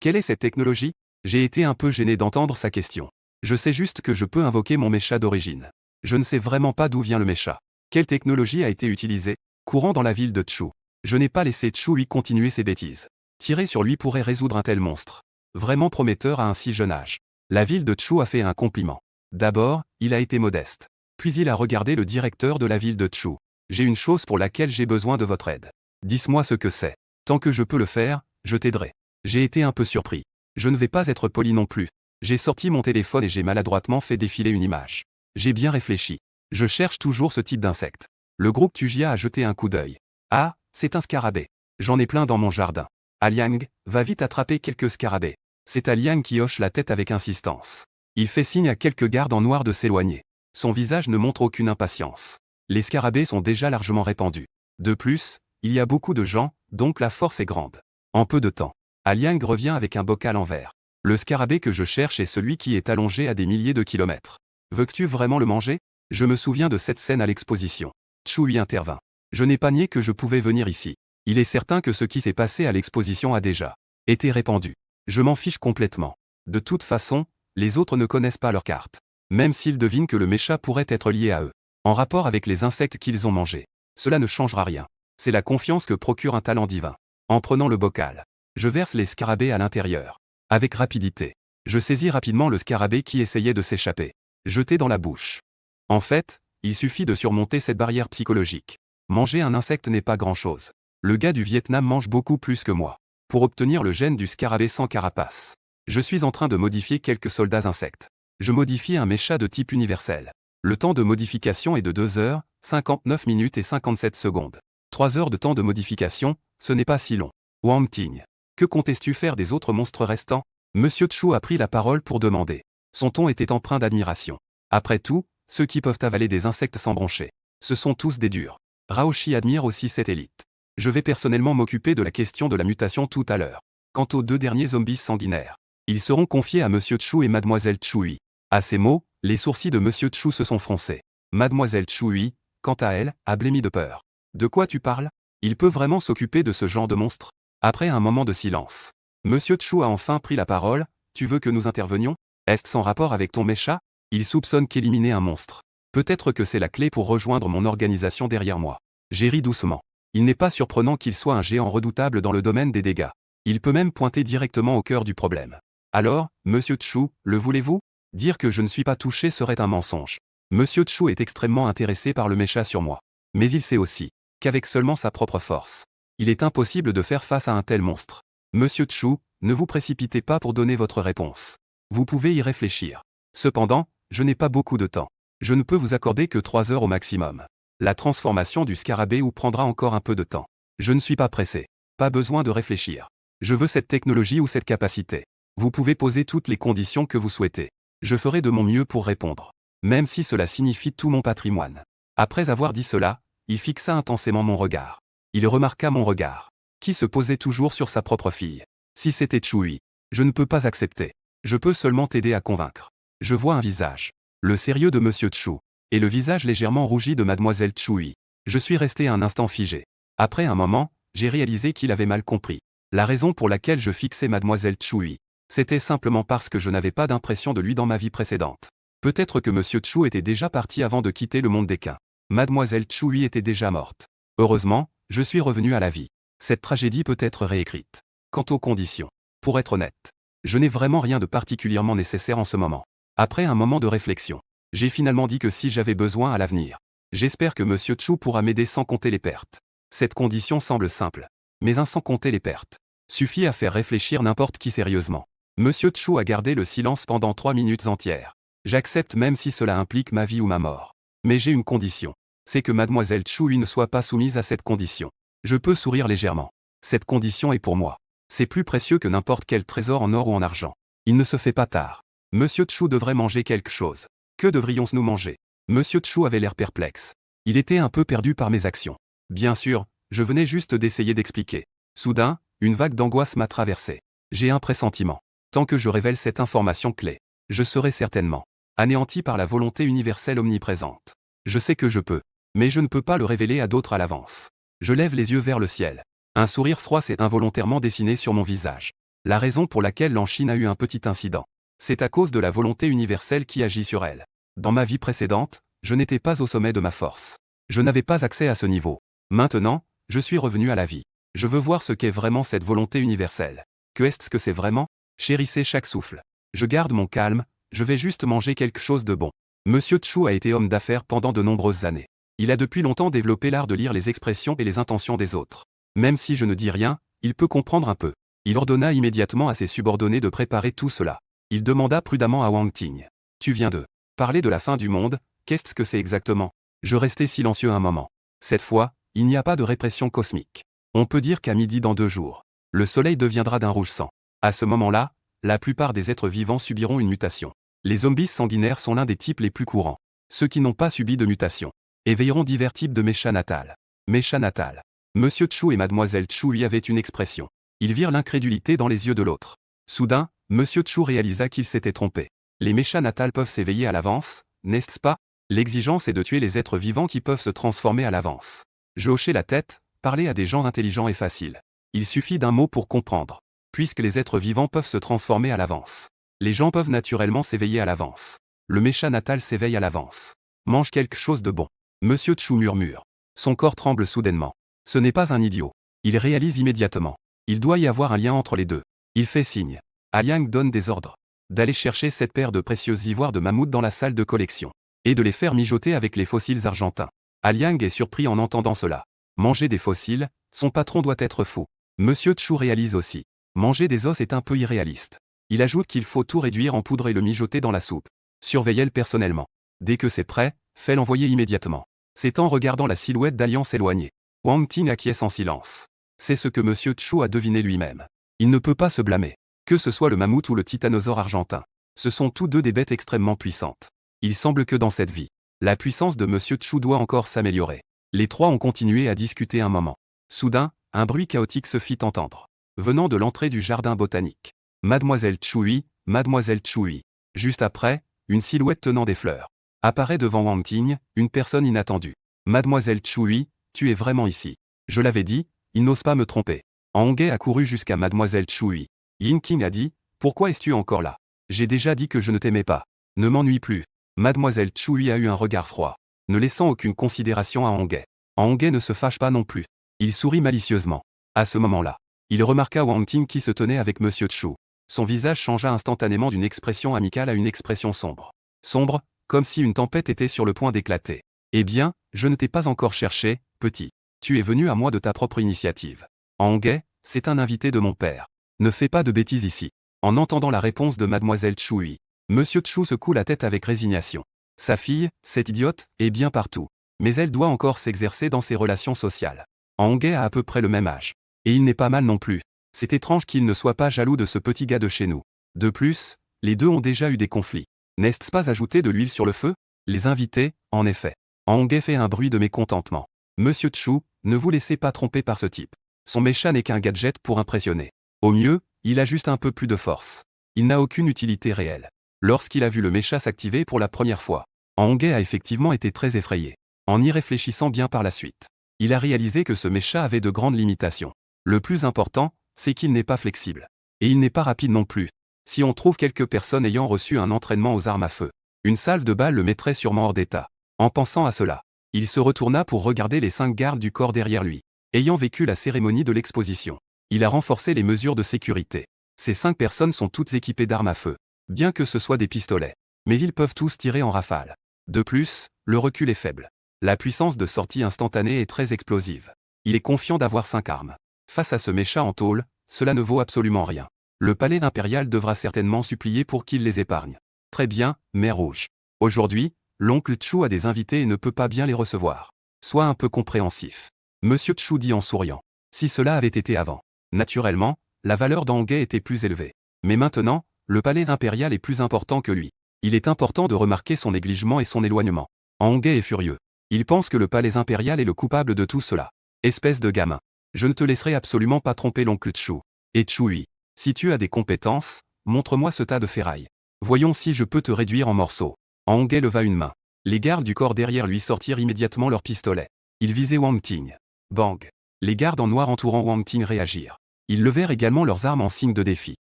Quelle est cette technologie? J'ai été un peu gêné d'entendre sa question. Je sais juste que je peux invoquer mon mécha d'origine. Je ne sais vraiment pas d'où vient le mécha. Quelle technologie a été utilisée? Courant dans la ville de Chu. Je n'ai pas laissé Chui continuer ses bêtises. Tirer sur lui pourrait résoudre un tel monstre. Vraiment prometteur à un si jeune âge. La ville de Tchou a fait un compliment. D'abord, il a été modeste. Puis il a regardé le directeur de la ville de Tchou. J'ai une chose pour laquelle j'ai besoin de votre aide. Dis-moi ce que c'est. Tant que je peux le faire, je t'aiderai. J'ai été un peu surpris. Je ne vais pas être poli non plus. J'ai sorti mon téléphone et j'ai maladroitement fait défiler une image. J'ai bien réfléchi. Je cherche toujours ce type d'insecte. Le groupe Tugia a jeté un coup d'œil. Ah, c'est un scarabée. J'en ai plein dans mon jardin. Aliang, va vite attraper quelques scarabées. C'est Aliang qui hoche la tête avec insistance. Il fait signe à quelques gardes en noir de s'éloigner. Son visage ne montre aucune impatience. Les scarabées sont déjà largement répandus. De plus, il y a beaucoup de gens, donc la force est grande. En peu de temps, Aliang revient avec un bocal en verre. Le scarabée que je cherche est celui qui est allongé à des milliers de kilomètres. Veux-tu vraiment le manger? Je me souviens de cette scène à l'exposition. Tchou y intervint. Je n'ai pas nié que je pouvais venir ici. Il est certain que ce qui s'est passé à l'exposition a déjà été répandu. Je m'en fiche complètement. De toute façon, les autres ne connaissent pas leur carte. Même s'ils devinent que le mécha pourrait être lié à eux, en rapport avec les insectes qu'ils ont mangés. Cela ne changera rien. C'est la confiance que procure un talent divin. En prenant le bocal, je verse les scarabées à l'intérieur. Avec rapidité, je saisis rapidement le scarabée qui essayait de s'échapper. Jeté dans la bouche. En fait, il suffit de surmonter cette barrière psychologique. Manger un insecte n'est pas grand-chose. Le gars du Vietnam mange beaucoup plus que moi. Pour obtenir le gène du scarabée sans carapace, je suis en train de modifier quelques soldats insectes. Je modifie un mécha de type universel. Le temps de modification est de 2 heures, 59 minutes et 57 secondes. 3 heures de temps de modification, ce n'est pas si long. Wang Ting. Que comptes-tu faire des autres monstres restants? Monsieur Tchou a pris la parole pour demander. Son ton était empreint d'admiration. Après tout, ceux qui peuvent avaler des insectes sans broncher, ce sont tous des durs. Raoshi admire aussi cette élite. Je vais personnellement m'occuper de la question de la mutation tout à l'heure. Quant aux 2 derniers zombies sanguinaires, ils seront confiés à Monsieur Tchou et Mademoiselle Tchoui. À ces mots, les sourcils de Monsieur Tchou se sont froncés. Mademoiselle Tchoui, quant à elle, a blêmi de peur. De quoi tu parles? Il peut vraiment s'occuper de ce genre de monstre? Après un moment de silence, Monsieur Tchou a enfin pris la parole. Tu veux que nous intervenions? Est-ce sans rapport avec ton mécha? Il soupçonne qu'éliminer un monstre. Peut-être que c'est la clé pour rejoindre mon organisation derrière moi. J'ai ri doucement. Il n'est pas surprenant qu'il soit un géant redoutable dans le domaine des dégâts. Il peut même pointer directement au cœur du problème. Alors, Monsieur Tchou, le voulez-vous? Dire que je ne suis pas touché serait un mensonge. Monsieur Tchou est extrêmement intéressé par le mécha sur moi. Mais il sait aussi qu'avec seulement sa propre force, il est impossible de faire face à un tel monstre. Monsieur Tchou, ne vous précipitez pas pour donner votre réponse. Vous pouvez y réfléchir. Cependant, je n'ai pas beaucoup de temps. Je ne peux vous accorder que 3 heures au maximum. La transformation du scarabée ou prendra encore un peu de temps. Je ne suis pas pressé. Pas besoin de réfléchir. Je veux cette technologie ou cette capacité. Vous pouvez poser toutes les conditions que vous souhaitez. Je ferai de mon mieux pour répondre. Même si cela signifie tout mon patrimoine. Après avoir dit cela, il fixa intensément mon regard. Il remarqua mon regard, qui se posait toujours sur sa propre fille. Si c'était Tchoui, je ne peux pas accepter. Je peux seulement t'aider à convaincre. Je vois un visage. Le sérieux de Monsieur Tchou. Et le visage légèrement rougi de Mademoiselle Tchoui. Je suis resté un instant figé. Après un moment, j'ai réalisé qu'il avait mal compris. La raison pour laquelle je fixais Mademoiselle Tchoui, c'était simplement parce que je n'avais pas d'impression de lui dans ma vie précédente. Peut-être que Monsieur Tchou était déjà parti avant de quitter le monde des Quins. Mademoiselle Tchoui était déjà morte. Heureusement, je suis revenu à la vie. Cette tragédie peut être réécrite. Quant aux conditions, pour être honnête, je n'ai vraiment rien de particulièrement nécessaire en ce moment. Après un moment de réflexion, j'ai finalement dit que si j'avais besoin à l'avenir, j'espère que Monsieur Tchou pourra m'aider sans compter les pertes. Cette condition semble simple, mais sans compter les pertes suffit à faire réfléchir n'importe qui sérieusement. Monsieur Tchou a gardé le silence pendant 3 minutes entières. J'accepte même si cela implique ma vie ou ma mort. Mais j'ai une condition. C'est que Mademoiselle Tchoui ne soit pas soumise à cette condition. Je peux sourire légèrement. Cette condition est pour moi. C'est plus précieux que n'importe quel trésor en or ou en argent. Il ne se fait pas tard. Monsieur Tchou devrait manger quelque chose. Que devrions-nous manger? Monsieur Tchou avait l'air perplexe. Il était un peu perdu par mes actions. Bien sûr, je venais juste d'essayer d'expliquer. Soudain, une vague d'angoisse m'a traversé. J'ai un pressentiment. Tant que je révèle cette information clé, je serai certainement anéanti par la volonté universelle omniprésente. Je sais que je peux, mais je ne peux pas le révéler à d'autres à l'avance. Je lève les yeux vers le ciel. Un sourire froid s'est involontairement dessiné sur mon visage. La raison pour laquelle l'Anchine a eu un petit incident, c'est à cause de la volonté universelle qui agit sur elle. Dans ma vie précédente, je n'étais pas au sommet de ma force. Je n'avais pas accès à ce niveau. Maintenant, je suis revenu à la vie. Je veux voir ce qu'est vraiment cette volonté universelle. Que est-ce que c'est vraiment? Chérissez chaque souffle. Je garde mon calme, je vais juste manger quelque chose de bon. Monsieur Chu a été homme d'affaires pendant de nombreuses années. Il a depuis longtemps développé l'art de lire les expressions et les intentions des autres. Même si je ne dis rien, il peut comprendre un peu. Il ordonna immédiatement à ses subordonnés de préparer tout cela. Il demanda prudemment à Wang Ting. Tu viens de parler de la fin du monde, qu'est-ce que c'est exactement? Je restai silencieux un moment. Cette fois, il n'y a pas de répression cosmique. On peut dire qu'à midi dans 2 jours, le soleil deviendra d'un rouge sang. À ce moment-là, la plupart des êtres vivants subiront une mutation. Les zombies sanguinaires sont l'un des types les plus courants. Ceux qui n'ont pas subi de mutation éveilleront divers types de méchas natales. Méchas natales. Monsieur Chu et Mademoiselle Chu y avaient une expression. Ils virent l'incrédulité dans les yeux de l'autre. Soudain, Monsieur Chu réalisa qu'il s'était trompé. Les méchas natales peuvent s'éveiller à l'avance, n'est-ce pas? L'exigence est de tuer les êtres vivants qui peuvent se transformer à l'avance. Je hochai la tête, parler à des gens intelligents est facile. Il suffit d'un mot pour comprendre. Puisque les êtres vivants peuvent se transformer à l'avance. Les gens peuvent naturellement s'éveiller à l'avance. Le mécha natal s'éveille à l'avance. Mange quelque chose de bon. Monsieur Chu murmure. Son corps tremble soudainement. Ce n'est pas un idiot. Il réalise immédiatement. Il doit y avoir un lien entre les deux. Il fait signe. A Liang donne des ordres. D'aller chercher cette paire de précieuses ivoires de mammouth dans la salle de collection. Et de les faire mijoter avec les fossiles argentins. A Liang est surpris en entendant cela. Manger des fossiles, son patron doit être fou. Monsieur Chu réalise aussi. Manger des os est un peu irréaliste. Il ajoute qu'il faut tout réduire en poudre et le mijoter dans la soupe. Surveillez-le personnellement. Dès que c'est prêt, fais l'envoyer immédiatement. C'est en regardant la silhouette d'Alliance éloignée. Wang Ting acquiesce en silence. C'est ce que Monsieur Chu a deviné lui-même. Il ne peut pas se blâmer. Que ce soit le mammouth ou le titanosaure argentin. Ce sont tous deux des bêtes extrêmement puissantes. Il semble que dans cette vie, la puissance de Monsieur Chu doit encore s'améliorer. Les trois ont continué à discuter un moment. Soudain, un bruit chaotique se fit entendre. Venant de l'entrée du jardin botanique. Mademoiselle Chui, Mademoiselle Chui. Juste après, une silhouette tenant des fleurs. Apparaît devant Wang Ting, une personne inattendue. Mademoiselle Chui, tu es vraiment ici. Je l'avais dit, il n'ose pas me tromper. Honghe a couru jusqu'à Mademoiselle Chui. Yin King a dit, pourquoi es-tu encore là? J'ai déjà dit que je ne t'aimais pas. Ne m'ennuie plus. Mademoiselle Chui a eu un regard froid, ne laissant aucune considération à Honghe. Honghe ne se fâche pas non plus. Il sourit malicieusement. À ce moment-là, il remarqua Wang Ting qui se tenait avec Monsieur Chu. Son visage changea instantanément d'une expression amicale à une expression sombre. Sombre, comme si une tempête était sur le point d'éclater. Eh bien, je ne t'ai pas encore cherché, petit. Tu es venu à moi de ta propre initiative. Honghe, c'est un invité de mon père. Ne fais pas de bêtises ici. En entendant la réponse de Mademoiselle Chui, Monsieur Chu secoue la tête avec résignation. Sa fille, cette idiote, est bien partout. Mais elle doit encore s'exercer dans ses relations sociales. Honghe a à peu près le même âge. Et il n'est pas mal non plus. C'est étrange qu'il ne soit pas jaloux de ce petit gars de chez nous. De plus, les deux ont déjà eu des conflits. N'est-ce pas ajouter de l'huile sur le feu? Les invités, en effet. Honghe fait un bruit de mécontentement. Monsieur Chu, ne vous laissez pas tromper par ce type. Son mécha n'est qu'un gadget pour impressionner. Au mieux, il a juste un peu plus de force. Il n'a aucune utilité réelle. Lorsqu'il a vu le mécha s'activer pour la première fois, Honghe a effectivement été très effrayé. En y réfléchissant bien par la suite, il a réalisé que ce mécha avait de grandes limitations. Le plus important, c'est qu'il n'est pas flexible. Et il n'est pas rapide non plus. Si on trouve quelques personnes ayant reçu un entraînement aux armes à feu, une salve de balles le mettrait sûrement hors d'état. En pensant à cela, il se retourna pour regarder les 5 gardes du corps derrière lui. Ayant vécu la cérémonie de l'exposition, il a renforcé les mesures de sécurité. Ces 5 personnes sont toutes équipées d'armes à feu, bien que ce soit des pistolets. Mais ils peuvent tous tirer en rafale. De plus, le recul est faible. La puissance de sortie instantanée est très explosive. Il est confiant d'avoir 5 armes. Face à ce mécha en tôle, cela ne vaut absolument rien. Le palais impérial devra certainement supplier pour qu'il les épargne. Très bien, Mère Rouge. Aujourd'hui, l'oncle Chu a des invités et ne peut pas bien les recevoir. Sois un peu compréhensif. Monsieur Chu dit en souriant. Si cela avait été avant. Naturellement, la valeur d'Honghe était plus élevée. Mais maintenant, le palais impérial est plus important que lui. Il est important de remarquer son négligement et son éloignement. Honghe est furieux. Il pense que le palais impérial est le coupable de tout cela. Espèce de gamin. Je ne te laisserai absolument pas tromper l'oncle Chu. Et Chui, si tu as des compétences, montre-moi ce tas de ferraille. Voyons si je peux te réduire en morceaux. Honghe leva une main. Les gardes du corps derrière lui sortirent immédiatement leurs pistolets. Ils visaient Wang Ting. Bang. Les gardes en noir entourant Wang Ting réagirent. Ils levèrent également leurs armes en signe de défi.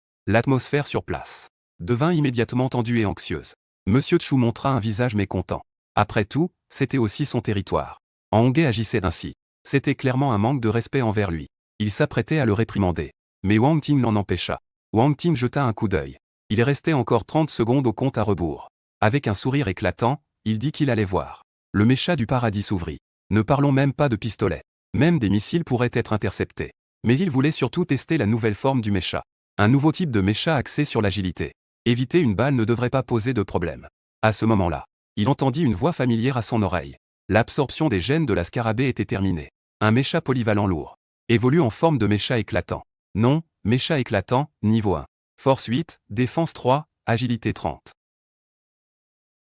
L'atmosphère sur place devint immédiatement tendue et anxieuse. Monsieur Chu montra un visage mécontent. Après tout, c'était aussi son territoire. Honghe agissait ainsi. C'était clairement un manque de respect envers lui. Il s'apprêtait à le réprimander. Mais Wang Ting l'en empêcha. Wang Ting jeta un coup d'œil. Il restait encore 30 secondes au compte à rebours. Avec un sourire éclatant, il dit qu'il allait voir. Le mécha du paradis s'ouvrit. Ne parlons même pas de pistolet. Même des missiles pourraient être interceptés. Mais il voulait surtout tester la nouvelle forme du mécha. Un nouveau type de mécha axé sur l'agilité. Éviter une balle ne devrait pas poser de problème. À ce moment-là, il entendit une voix familière à son oreille. L'absorption des gènes de la scarabée était terminée. Un mécha polyvalent lourd. Évolue en forme de mécha éclatant. Non, mécha éclatant, niveau 1. Force 8, défense 3, agilité 30.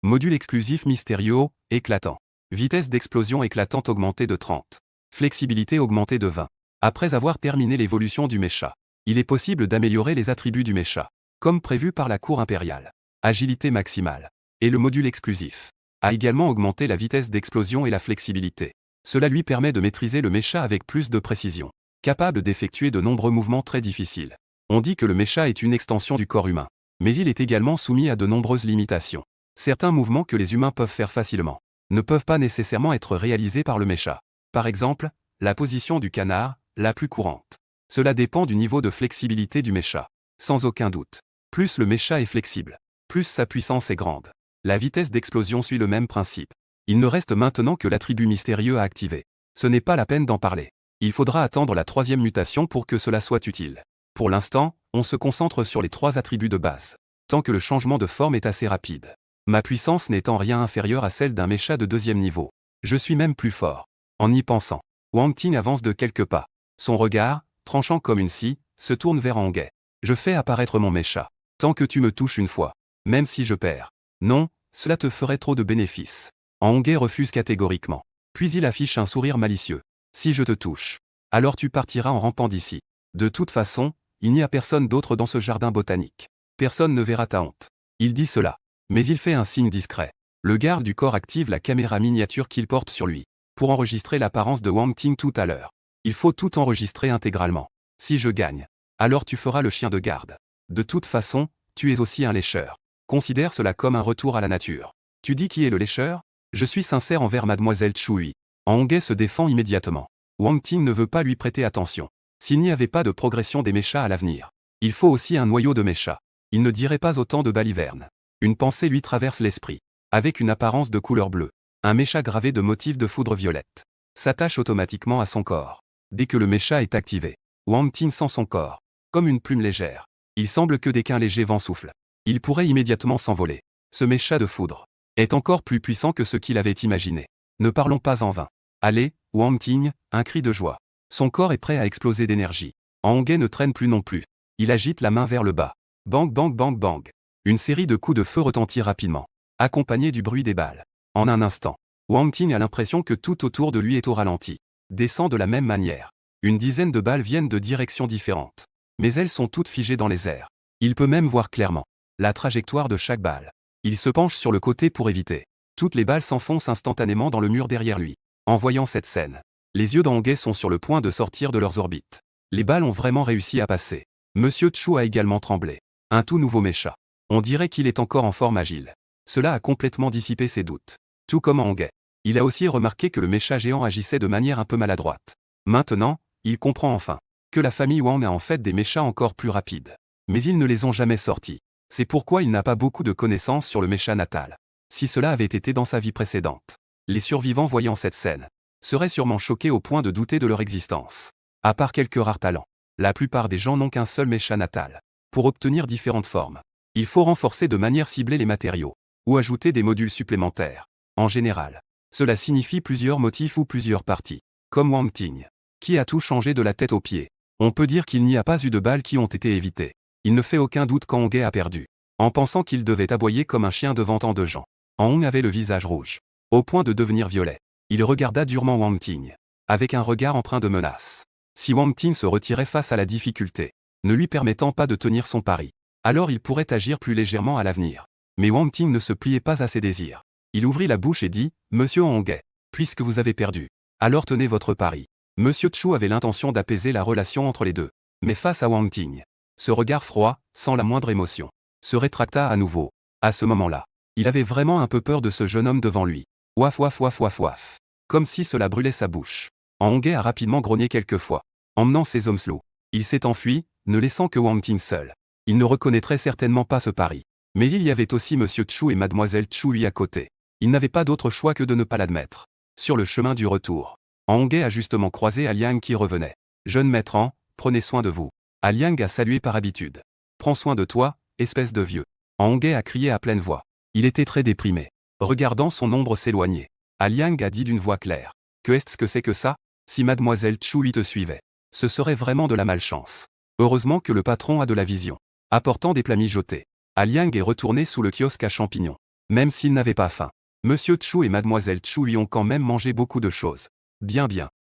Module exclusif mystérieux, éclatant. Vitesse d'explosion éclatante augmentée de 30. Flexibilité augmentée de 20. Après avoir terminé l'évolution du mécha, il est possible d'améliorer les attributs du mécha, comme prévu par la cour impériale. Agilité maximale. Et le module exclusif a également augmenté la vitesse d'explosion et la flexibilité. Cela lui permet de maîtriser le mécha avec plus de précision, capable d'effectuer de nombreux mouvements très difficiles. On dit que le mécha est une extension du corps humain, mais il est également soumis à de nombreuses limitations. Certains mouvements que les humains peuvent faire facilement ne peuvent pas nécessairement être réalisés par le mécha. Par exemple, la position du canard, la plus courante. Cela dépend du niveau de flexibilité du mécha. Sans aucun doute. Plus le mécha est flexible, plus sa puissance est grande. La vitesse d'explosion suit le même principe. Il ne reste maintenant que l'attribut mystérieux à activer. Ce n'est pas la peine d'en parler. Il faudra attendre la 3e mutation pour que cela soit utile. Pour l'instant, on se concentre sur les 3 attributs de base. Tant que le changement de forme est assez rapide. Ma puissance n'est en rien inférieure à celle d'un mécha de 2e niveau. Je suis même plus fort. En y pensant, Wang Ting avance de quelques pas. Son regard, tranchant comme une scie, se tourne vers Honghe. Je fais apparaître mon mécha. Tant que tu me touches une fois. Même si je perds. Non, cela te ferait trop de bénéfices. Honghe refuse catégoriquement. Puis il affiche un sourire malicieux. Si je te touche, alors tu partiras en rampant d'ici. De toute façon, il n'y a personne d'autre dans ce jardin botanique. Personne ne verra ta honte. Il dit cela. Mais il fait un signe discret. Le garde du corps active la caméra miniature qu'il porte sur lui. Pour enregistrer l'apparence de Wang Ting tout à l'heure. Il faut tout enregistrer intégralement. Si je gagne, alors tu feras le chien de garde. De toute façon, tu es aussi un lécheur. Considère cela comme un retour à la nature. Tu dis qui est le lécheur? Je suis sincère envers mademoiselle Chui. Honghe se défend immédiatement. Wang Ting ne veut pas lui prêter attention. S'il n'y avait pas de progression des méchas à l'avenir, il faut aussi un noyau de méchas. Il ne dirait pas autant de balivernes. Une pensée lui traverse l'esprit. Avec une apparence de couleur bleue, un mécha gravé de motifs de foudre violette s'attache automatiquement à son corps. Dès que le mécha est activé, Wang Ting sent son corps, comme une plume légère. Il semble que dès qu'un léger vent souffle, il pourrait immédiatement s'envoler. Ce mécha de foudre est encore plus puissant que ce qu'il avait imaginé. Ne parlons pas en vain. Allez, Wang Ting, un cri de joie. Son corps est prêt à exploser d'énergie. Honghe ne traîne plus non plus. Il agite la main vers le bas. Bang bang bang bang. Une série de coups de feu retentit rapidement, accompagnés du bruit des balles. En un instant, Wang Ting a l'impression que tout autour de lui est au ralenti. Descend de la même manière. Une dizaine de balles viennent de directions différentes. Mais elles sont toutes figées dans les airs. Il peut même voir clairement la trajectoire de chaque balle. Il se penche sur le côté pour éviter. Toutes les balles s'enfoncent instantanément dans le mur derrière lui. En voyant cette scène, les yeux d'Honghe sont sur le point de sortir de leurs orbites. Les balles ont vraiment réussi à passer. Monsieur Chu a également tremblé. Un tout nouveau mécha. On dirait qu'il est encore en forme agile. Cela a complètement dissipé ses doutes. Tout comme Honghe. Il a aussi remarqué que le mécha géant agissait de manière un peu maladroite. Maintenant, il comprend enfin que la famille Wang a en fait des méchas encore plus rapides. Mais ils ne les ont jamais sortis. C'est pourquoi il n'a pas beaucoup de connaissances sur le mécha natal. Si cela avait été dans sa vie précédente, les survivants voyant cette scène seraient sûrement choqués au point de douter de leur existence. À part quelques rares talents, la plupart des gens n'ont qu'un seul mécha natal. Pour obtenir différentes formes, il faut renforcer de manière ciblée les matériaux, ou ajouter des modules supplémentaires. En général, cela signifie plusieurs motifs ou plusieurs parties. Comme Wang Ting, qui a tout changé de la tête aux pieds. On peut dire qu'il n'y a pas eu de balles qui ont été évitées. Il ne fait aucun doute qu'Honghe a perdu. En pensant qu'il devait aboyer comme un chien devant tant de gens. Honghe avait le visage rouge, au point de devenir violet. Il regarda durement Wang Ting, avec un regard empreint de menace. Si Wang Ting se retirait face à la difficulté, ne lui permettant pas de tenir son pari, alors il pourrait agir plus légèrement à l'avenir. Mais Wang Ting ne se pliait pas à ses désirs. Il ouvrit la bouche et dit, « Monsieur Honghe, puisque vous avez perdu, alors tenez votre pari. » Monsieur Chu avait l'intention d'apaiser la relation entre les deux. Mais face à Wang Ting, ce regard froid, sans la moindre émotion, se rétracta à nouveau. À ce moment-là, il avait vraiment un peu peur de ce jeune homme devant lui. Ouaf ouaf ouaf ouaf ouaf. Comme si cela brûlait sa bouche. Honghe a rapidement grogné quelques fois. Emmenant ses hommes slow, il s'est enfui, ne laissant que Wang Ting seul. Il ne reconnaîtrait certainement pas ce pari. Mais il y avait aussi Monsieur Chu et Mademoiselle Chu à côté. Il n'avait pas d'autre choix que de ne pas l'admettre. Sur le chemin du retour, Honghe a justement croisé Aliang qui revenait. « Jeune maître Han, prenez soin de vous. » Aliang a salué par habitude. « Prends soin de toi, espèce de vieux. » Honghe a crié à pleine voix. Il était très déprimé. Regardant son ombre s'éloigner, Aliang a dit d'une voix claire. « Qu'est-ce que c'est que ça? Si Mademoiselle Chu te suivait, ce serait vraiment de la malchance. Heureusement que le patron a de la vision. » Apportant des plats mijotés, Aliang est retourné sous le kiosque à champignons. Même s'il n'avait pas faim, Monsieur Chu et Mademoiselle Chu lui ont quand même mangé beaucoup de choses. Bien.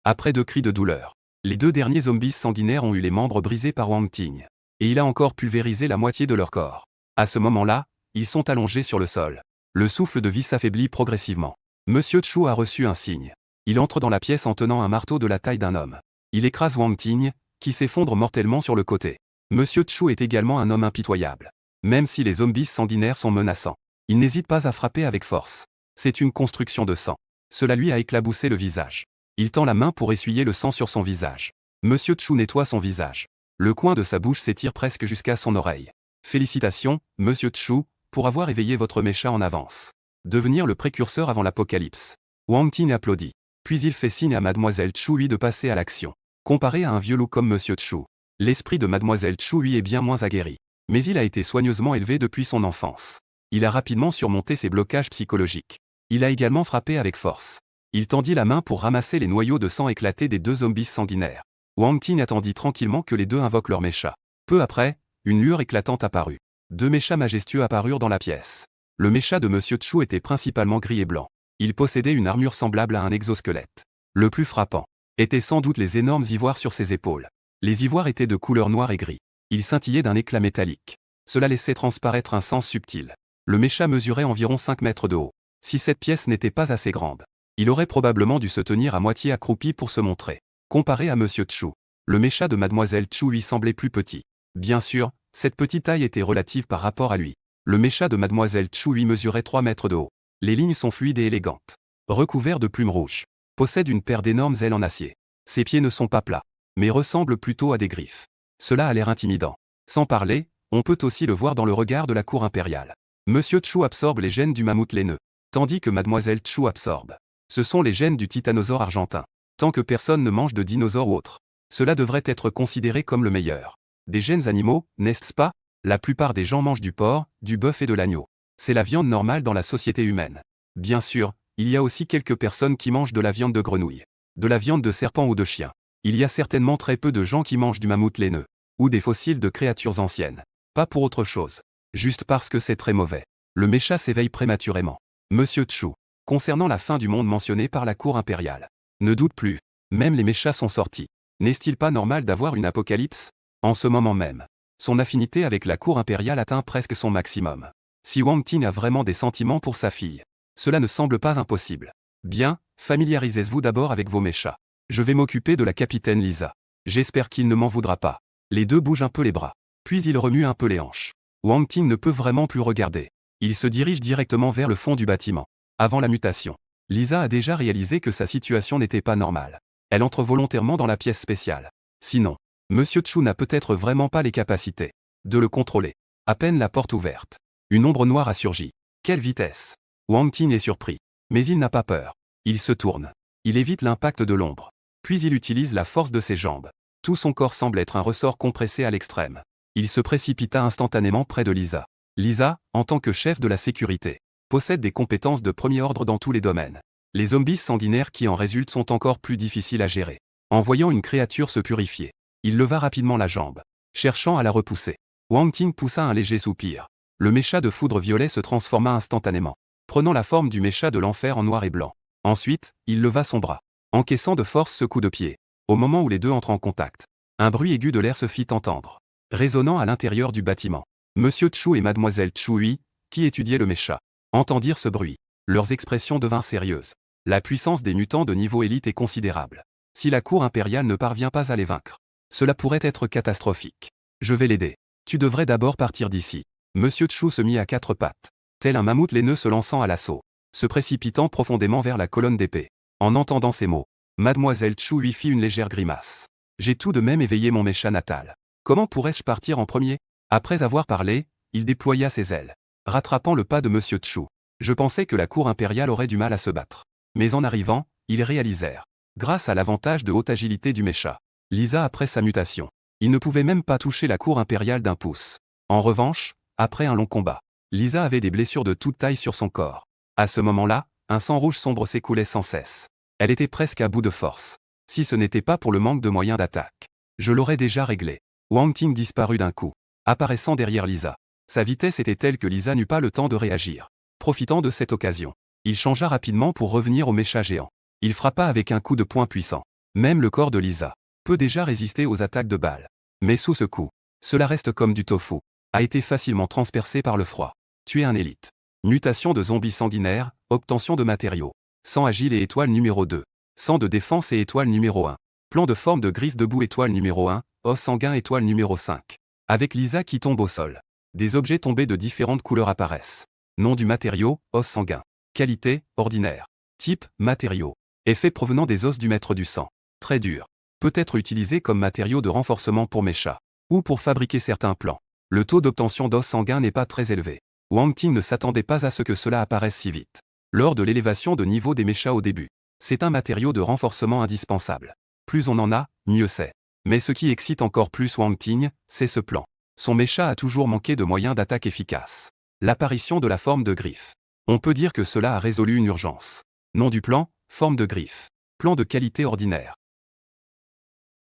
Après 2 cris de douleur, les 2 derniers zombies sanguinaires ont eu les membres brisés par Wang Ting. Et il a encore pulvérisé la moitié de leur corps. À ce moment-là, ils sont allongés sur le sol. Le souffle de vie s'affaiblit progressivement. Monsieur Chu a reçu un signe. Il entre dans la pièce en tenant un marteau de la taille d'un homme. Il écrase Wang Ting, qui s'effondre mortellement sur le côté. Monsieur Chu est également un homme impitoyable. Même si les zombies sanguinaires sont menaçants, il n'hésite pas à frapper avec force. C'est une construction de sang. Cela lui a éclaboussé le visage. Il tend la main pour essuyer le sang sur son visage. Monsieur Chu nettoie son visage. Le coin de sa bouche s'étire presque jusqu'à son oreille. Félicitations, Monsieur Chu, pour avoir éveillé votre mécha en avance. Devenir le précurseur avant l'apocalypse. Wang Ting applaudit. Puis il fait signe à Mademoiselle Chu de passer à l'action. Comparé à un vieux loup comme Monsieur Chu, l'esprit de Mademoiselle Chu est bien moins aguerri. Mais il a été soigneusement élevé depuis son enfance. Il a rapidement surmonté ses blocages psychologiques. Il a également frappé avec force. Il tendit la main pour ramasser les noyaux de sang éclatés des 2 zombies sanguinaires. Wang Ting attendit tranquillement que les 2 invoquent leur mécha. Peu après, une lueur éclatante apparut. 2 méchas majestueux apparurent dans la pièce. Le mécha de Monsieur Chu était principalement gris et blanc. Il possédait une armure semblable à un exosquelette. Le plus frappant étaient sans doute les énormes ivoires sur ses épaules. Les ivoires étaient de couleur noire et gris. Ils scintillaient d'un éclat métallique. Cela laissait transparaître un sens subtil. Le mécha mesurait environ 5 mètres de haut. Si cette pièce n'était pas assez grande, il aurait probablement dû se tenir à moitié accroupi pour se montrer. Comparé à Monsieur Chu, le mécha de Mademoiselle Chu lui semblait plus petit. Bien sûr, cette petite taille était relative par rapport à lui. Le mécha de Mademoiselle Chu mesurait 3 mètres de haut. Les lignes sont fluides et élégantes. Recouvert de plumes rouges. Possède une paire d'énormes ailes en acier. Ses pieds ne sont pas plats, mais ressemblent plutôt à des griffes. Cela a l'air intimidant. Sans parler, on peut aussi le voir dans le regard de la cour impériale. Monsieur Chu absorbe les gènes du mammouth laineux, tandis que Mademoiselle Chu absorbe. Ce sont les gènes du titanosaure argentin. Tant que personne ne mange de dinosaures ou autre, cela devrait être considéré comme le meilleur. Des gènes animaux, n'est-ce pas? La plupart des gens mangent du porc, du bœuf et de l'agneau. C'est la viande normale dans la société humaine. Bien sûr, il y a aussi quelques personnes qui mangent de la viande de grenouille, de la viande de serpent ou de chien. Il y a certainement très peu de gens qui mangent du mammouth laineux, ou des fossiles de créatures anciennes. Pas pour autre chose. Juste parce que c'est très mauvais. Le mécha s'éveille prématurément. Monsieur Chu. Concernant la fin du monde mentionnée par la cour impériale. Ne doute plus. Même les méchas sont sortis. N'est-il pas normal d'avoir une apocalypse? En ce moment même, son affinité avec la cour impériale atteint presque son maximum. Si Wang Ting a vraiment des sentiments pour sa fille, cela ne semble pas impossible. Bien, familiarisez-vous d'abord avec vos méchas. Je vais m'occuper de la capitaine Lisa. J'espère qu'il ne m'en voudra pas. Les 2 bougent un peu les bras. Puis il remue un peu les hanches. Wang Ting ne peut vraiment plus regarder. Il se dirige directement vers le fond du bâtiment. Avant la mutation, Lisa a déjà réalisé que sa situation n'était pas normale. Elle entre volontairement dans la pièce spéciale. Sinon, Monsieur Chu n'a peut-être vraiment pas les capacités de le contrôler. À peine la porte ouverte, une ombre noire a surgi. Quelle vitesse! Wang Ting est surpris. Mais il n'a pas peur. Il se tourne. Il évite l'impact de l'ombre. Puis il utilise la force de ses jambes. Tout son corps semble être un ressort compressé à l'extrême. Il se précipita instantanément près de Lisa. Lisa, en tant que chef de la sécurité, possède des compétences de premier ordre dans tous les domaines. Les zombies sanguinaires qui en résultent sont encore plus difficiles à gérer. En voyant une créature se purifier, il leva rapidement la jambe, cherchant à la repousser. Wang Ting poussa un léger soupir. Le mécha de foudre violet se transforma instantanément, prenant la forme du mécha de l'enfer en noir et blanc. Ensuite, il leva son bras, encaissant de force ce coup de pied. Au moment où les 2 entrent en contact, un bruit aigu de l'air se fit entendre, résonnant à l'intérieur du bâtiment. Monsieur Chu et Mademoiselle Chu, qui étudiaient le mécha, entendirent ce bruit. Leurs expressions devinrent sérieuses. La puissance des mutants de niveau élite est considérable. Si la cour impériale ne parvient pas à les vaincre, cela pourrait être catastrophique. Je vais l'aider. Tu devrais d'abord partir d'ici. Monsieur Chu se mit à 4 pattes, tel un mammouth laineux se lançant à l'assaut, se précipitant profondément vers la colonne d'épée. En entendant ces mots, Mademoiselle Chu lui fit une légère grimace. J'ai tout de même éveillé mon mécha natal. Comment pourrais-je partir en premier? Après avoir parlé, il déploya ses ailes, rattrapant le pas de Monsieur Chu. Je pensais que la cour impériale aurait du mal à se battre. Mais en arrivant, ils réalisèrent, grâce à l'avantage de haute agilité du mecha, Lisa après sa mutation. Il ne pouvait même pas toucher la cour impériale d'un pouce. En revanche, après un long combat, Lisa avait des blessures de toute taille sur son corps. À ce moment-là, un sang rouge sombre s'écoulait sans cesse. Elle était presque à bout de force. Si ce n'était pas pour le manque de moyens d'attaque, je l'aurais déjà réglé. Wang Ting disparut d'un coup, apparaissant derrière Lisa. Sa vitesse était telle que Lisa n'eut pas le temps de réagir. Profitant de cette occasion, il changea rapidement pour revenir au mécha géant. Il frappa avec un coup de poing puissant. Même le corps de Lisa peut déjà résister aux attaques de balles. Mais sous ce coup, cela reste comme du tofu, a été facilement transpercé par le froid. Tuer un élite. Mutation de zombie sanguinaire, obtention de matériaux. Sang agile et étoile numéro 2. Sang de défense et étoile numéro 1. Plan de forme de griffe debout étoile numéro 1, os sanguin étoile numéro 5. Avec Lisa qui tombe au sol. Des objets tombés de différentes couleurs apparaissent. Nom du matériau, os sanguin. Qualité, ordinaire. Type, matériau. Effet provenant des os du maître du sang. Très dur. Peut être utilisé comme matériau de renforcement pour mecha. Ou pour fabriquer certains plans. Le taux d'obtention d'os sanguin n'est pas très élevé. Wang Ting ne s'attendait pas à ce que cela apparaisse si vite. Lors de l'élévation de niveau des mechas au début, c'est un matériau de renforcement indispensable. Plus on en a, mieux c'est. Mais ce qui excite encore plus Wang Ting, c'est ce plan. Son mecha a toujours manqué de moyens d'attaque efficaces. L'apparition de la forme de griffe. On peut dire que cela a résolu une urgence. Nom du plan, forme de griffe. Plan de qualité ordinaire.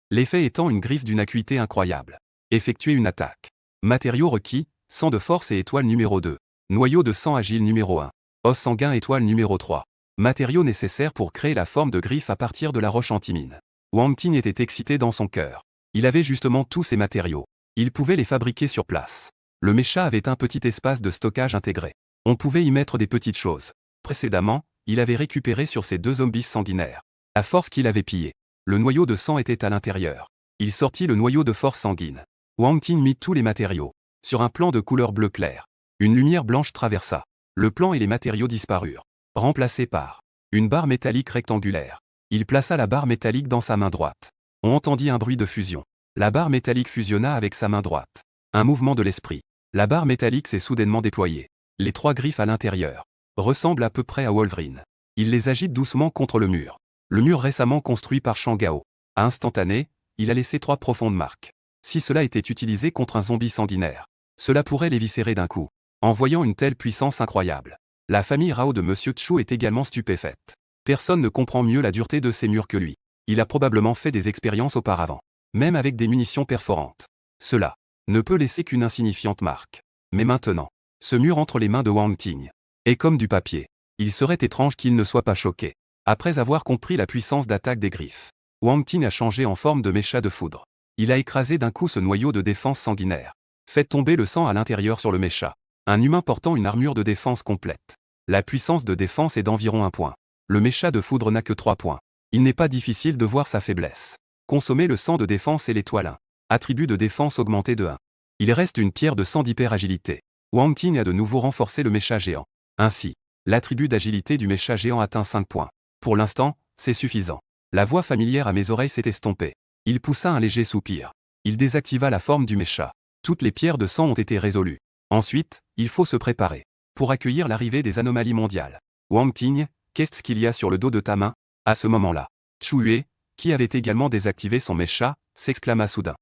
L'effet étant une griffe d'une acuité incroyable. Effectuer une attaque. Matériaux requis, sang de force et étoile numéro 2. Noyau de sang agile numéro 1. Os sanguin étoile numéro 3. Matériaux nécessaires pour créer la forme de griffe à partir de la roche antimine. Wang Ting était excité dans son cœur. Il avait justement tous ces matériaux. Il pouvait les fabriquer sur place. Le mecha avait un petit espace de stockage intégré. On pouvait y mettre des petites choses. Précédemment, il avait récupéré sur ces deux zombies sanguinaires. La force qu'il avait pillée. Le noyau de sang était à l'intérieur. Il sortit le noyau de force sanguine. Wang Ting mit tous les matériaux. Sur un plan de couleur bleu clair. Une lumière blanche traversa. Le plan et les matériaux disparurent. Remplacés par une barre métallique rectangulaire. Il plaça la barre métallique dans sa main droite. On entendit un bruit de fusion. La barre métallique fusionna avec sa main droite. Un mouvement de l'esprit. La barre métallique s'est soudainement déployée. Les trois griffes à l'intérieur ressemblent à peu près à Wolverine. Il les agite doucement contre le mur. Le mur récemment construit par Shangao. À instantané, il a laissé 3 profondes marques. Si cela était utilisé contre un zombie sanguinaire, cela pourrait l'éviscérer d'un coup. En voyant une telle puissance incroyable, la famille Rao de Monsieur Chu est également stupéfaite. Personne ne comprend mieux la dureté de ces murs que lui. Il a probablement fait des expériences auparavant, même avec des munitions perforantes. Cela ne peut laisser qu'une insignifiante marque. Mais maintenant, ce mur entre les mains de Wang Ting est comme du papier. Il serait étrange qu'il ne soit pas choqué. Après avoir compris la puissance d'attaque des griffes, Wang Ting a changé en forme de mécha de foudre. Il a écrasé d'un coup ce noyau de défense sanguinaire. Fait tomber le sang à l'intérieur sur le mécha. Un humain portant une armure de défense complète. La puissance de défense est d'environ 1 point. Le mécha de foudre n'a que 3 points. Il n'est pas difficile de voir sa faiblesse. Consommer le sang de défense et l'étoile 1. Attribut de défense augmenté de 1. Il reste une pierre de sang d'hyper-agilité. Wang Ting a de nouveau renforcé le mécha géant. Ainsi, l'attribut d'agilité du mécha géant atteint 5 points. Pour l'instant, c'est suffisant. La voix familière à mes oreilles s'est estompée. Il poussa un léger soupir. Il désactiva la forme du mécha. Toutes les pierres de sang ont été résolues. Ensuite, il faut se préparer pour accueillir l'arrivée des anomalies mondiales. Wang Ting, qu'est-ce qu'il y a sur le dos de ta main? À ce moment-là, Chu Yue, qui avait également désactivé son mécha, s'exclama soudain.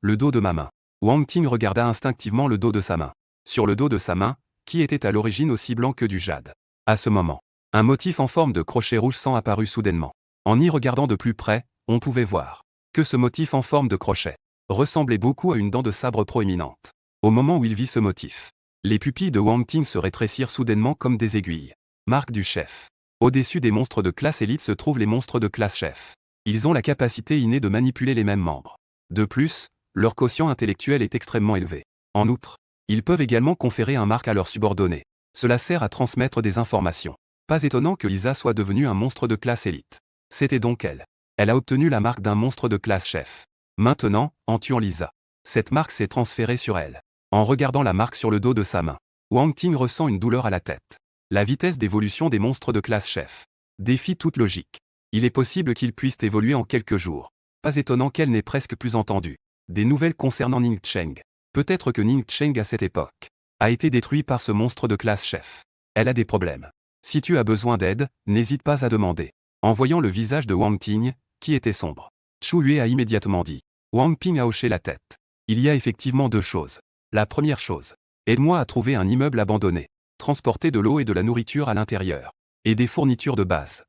Le dos de ma main. Wang Ting regarda instinctivement le dos de sa main. Sur le dos de sa main, qui était à l'origine aussi blanc que du jade. À ce moment, un motif en forme de crochet rouge sang apparut soudainement. En y regardant de plus près, on pouvait voir que ce motif en forme de crochet ressemblait beaucoup à une dent de sabre proéminente. Au moment où il vit ce motif, les pupilles de Wang Ting se rétrécirent soudainement comme des aiguilles. Marque du chef. Au-dessus des monstres de classe élite se trouvent les monstres de classe chef. Ils ont la capacité innée de manipuler les mêmes membres. De plus, leur quotient intellectuel est extrêmement élevé. En outre, ils peuvent également conférer un marque à leurs subordonnés. Cela sert à transmettre des informations. Pas étonnant que Lisa soit devenue un monstre de classe élite. C'était donc elle. Elle a obtenu la marque d'un monstre de classe chef. Maintenant, en tuant Lisa, cette marque s'est transférée sur elle. En regardant la marque sur le dos de sa main, Wang Ting ressent une douleur à la tête. La vitesse d'évolution des monstres de classe chef défie toute logique. Il est possible qu'ils puissent évoluer en quelques jours. Pas étonnant qu'elle n'ait presque plus entendu des nouvelles concernant Ning Cheng. Peut-être que Ningcheng à cette époque a été détruit par ce monstre de classe chef. Elle a des problèmes. Si tu as besoin d'aide, n'hésite pas à demander. En voyant le visage de Wang Ting, qui était sombre, Chu Yue a immédiatement dit. Wang Ping a hoché la tête. Il y a effectivement deux choses. La première chose. Aide-moi à trouver un immeuble abandonné. Transporter de l'eau et de la nourriture à l'intérieur. Et des fournitures de base.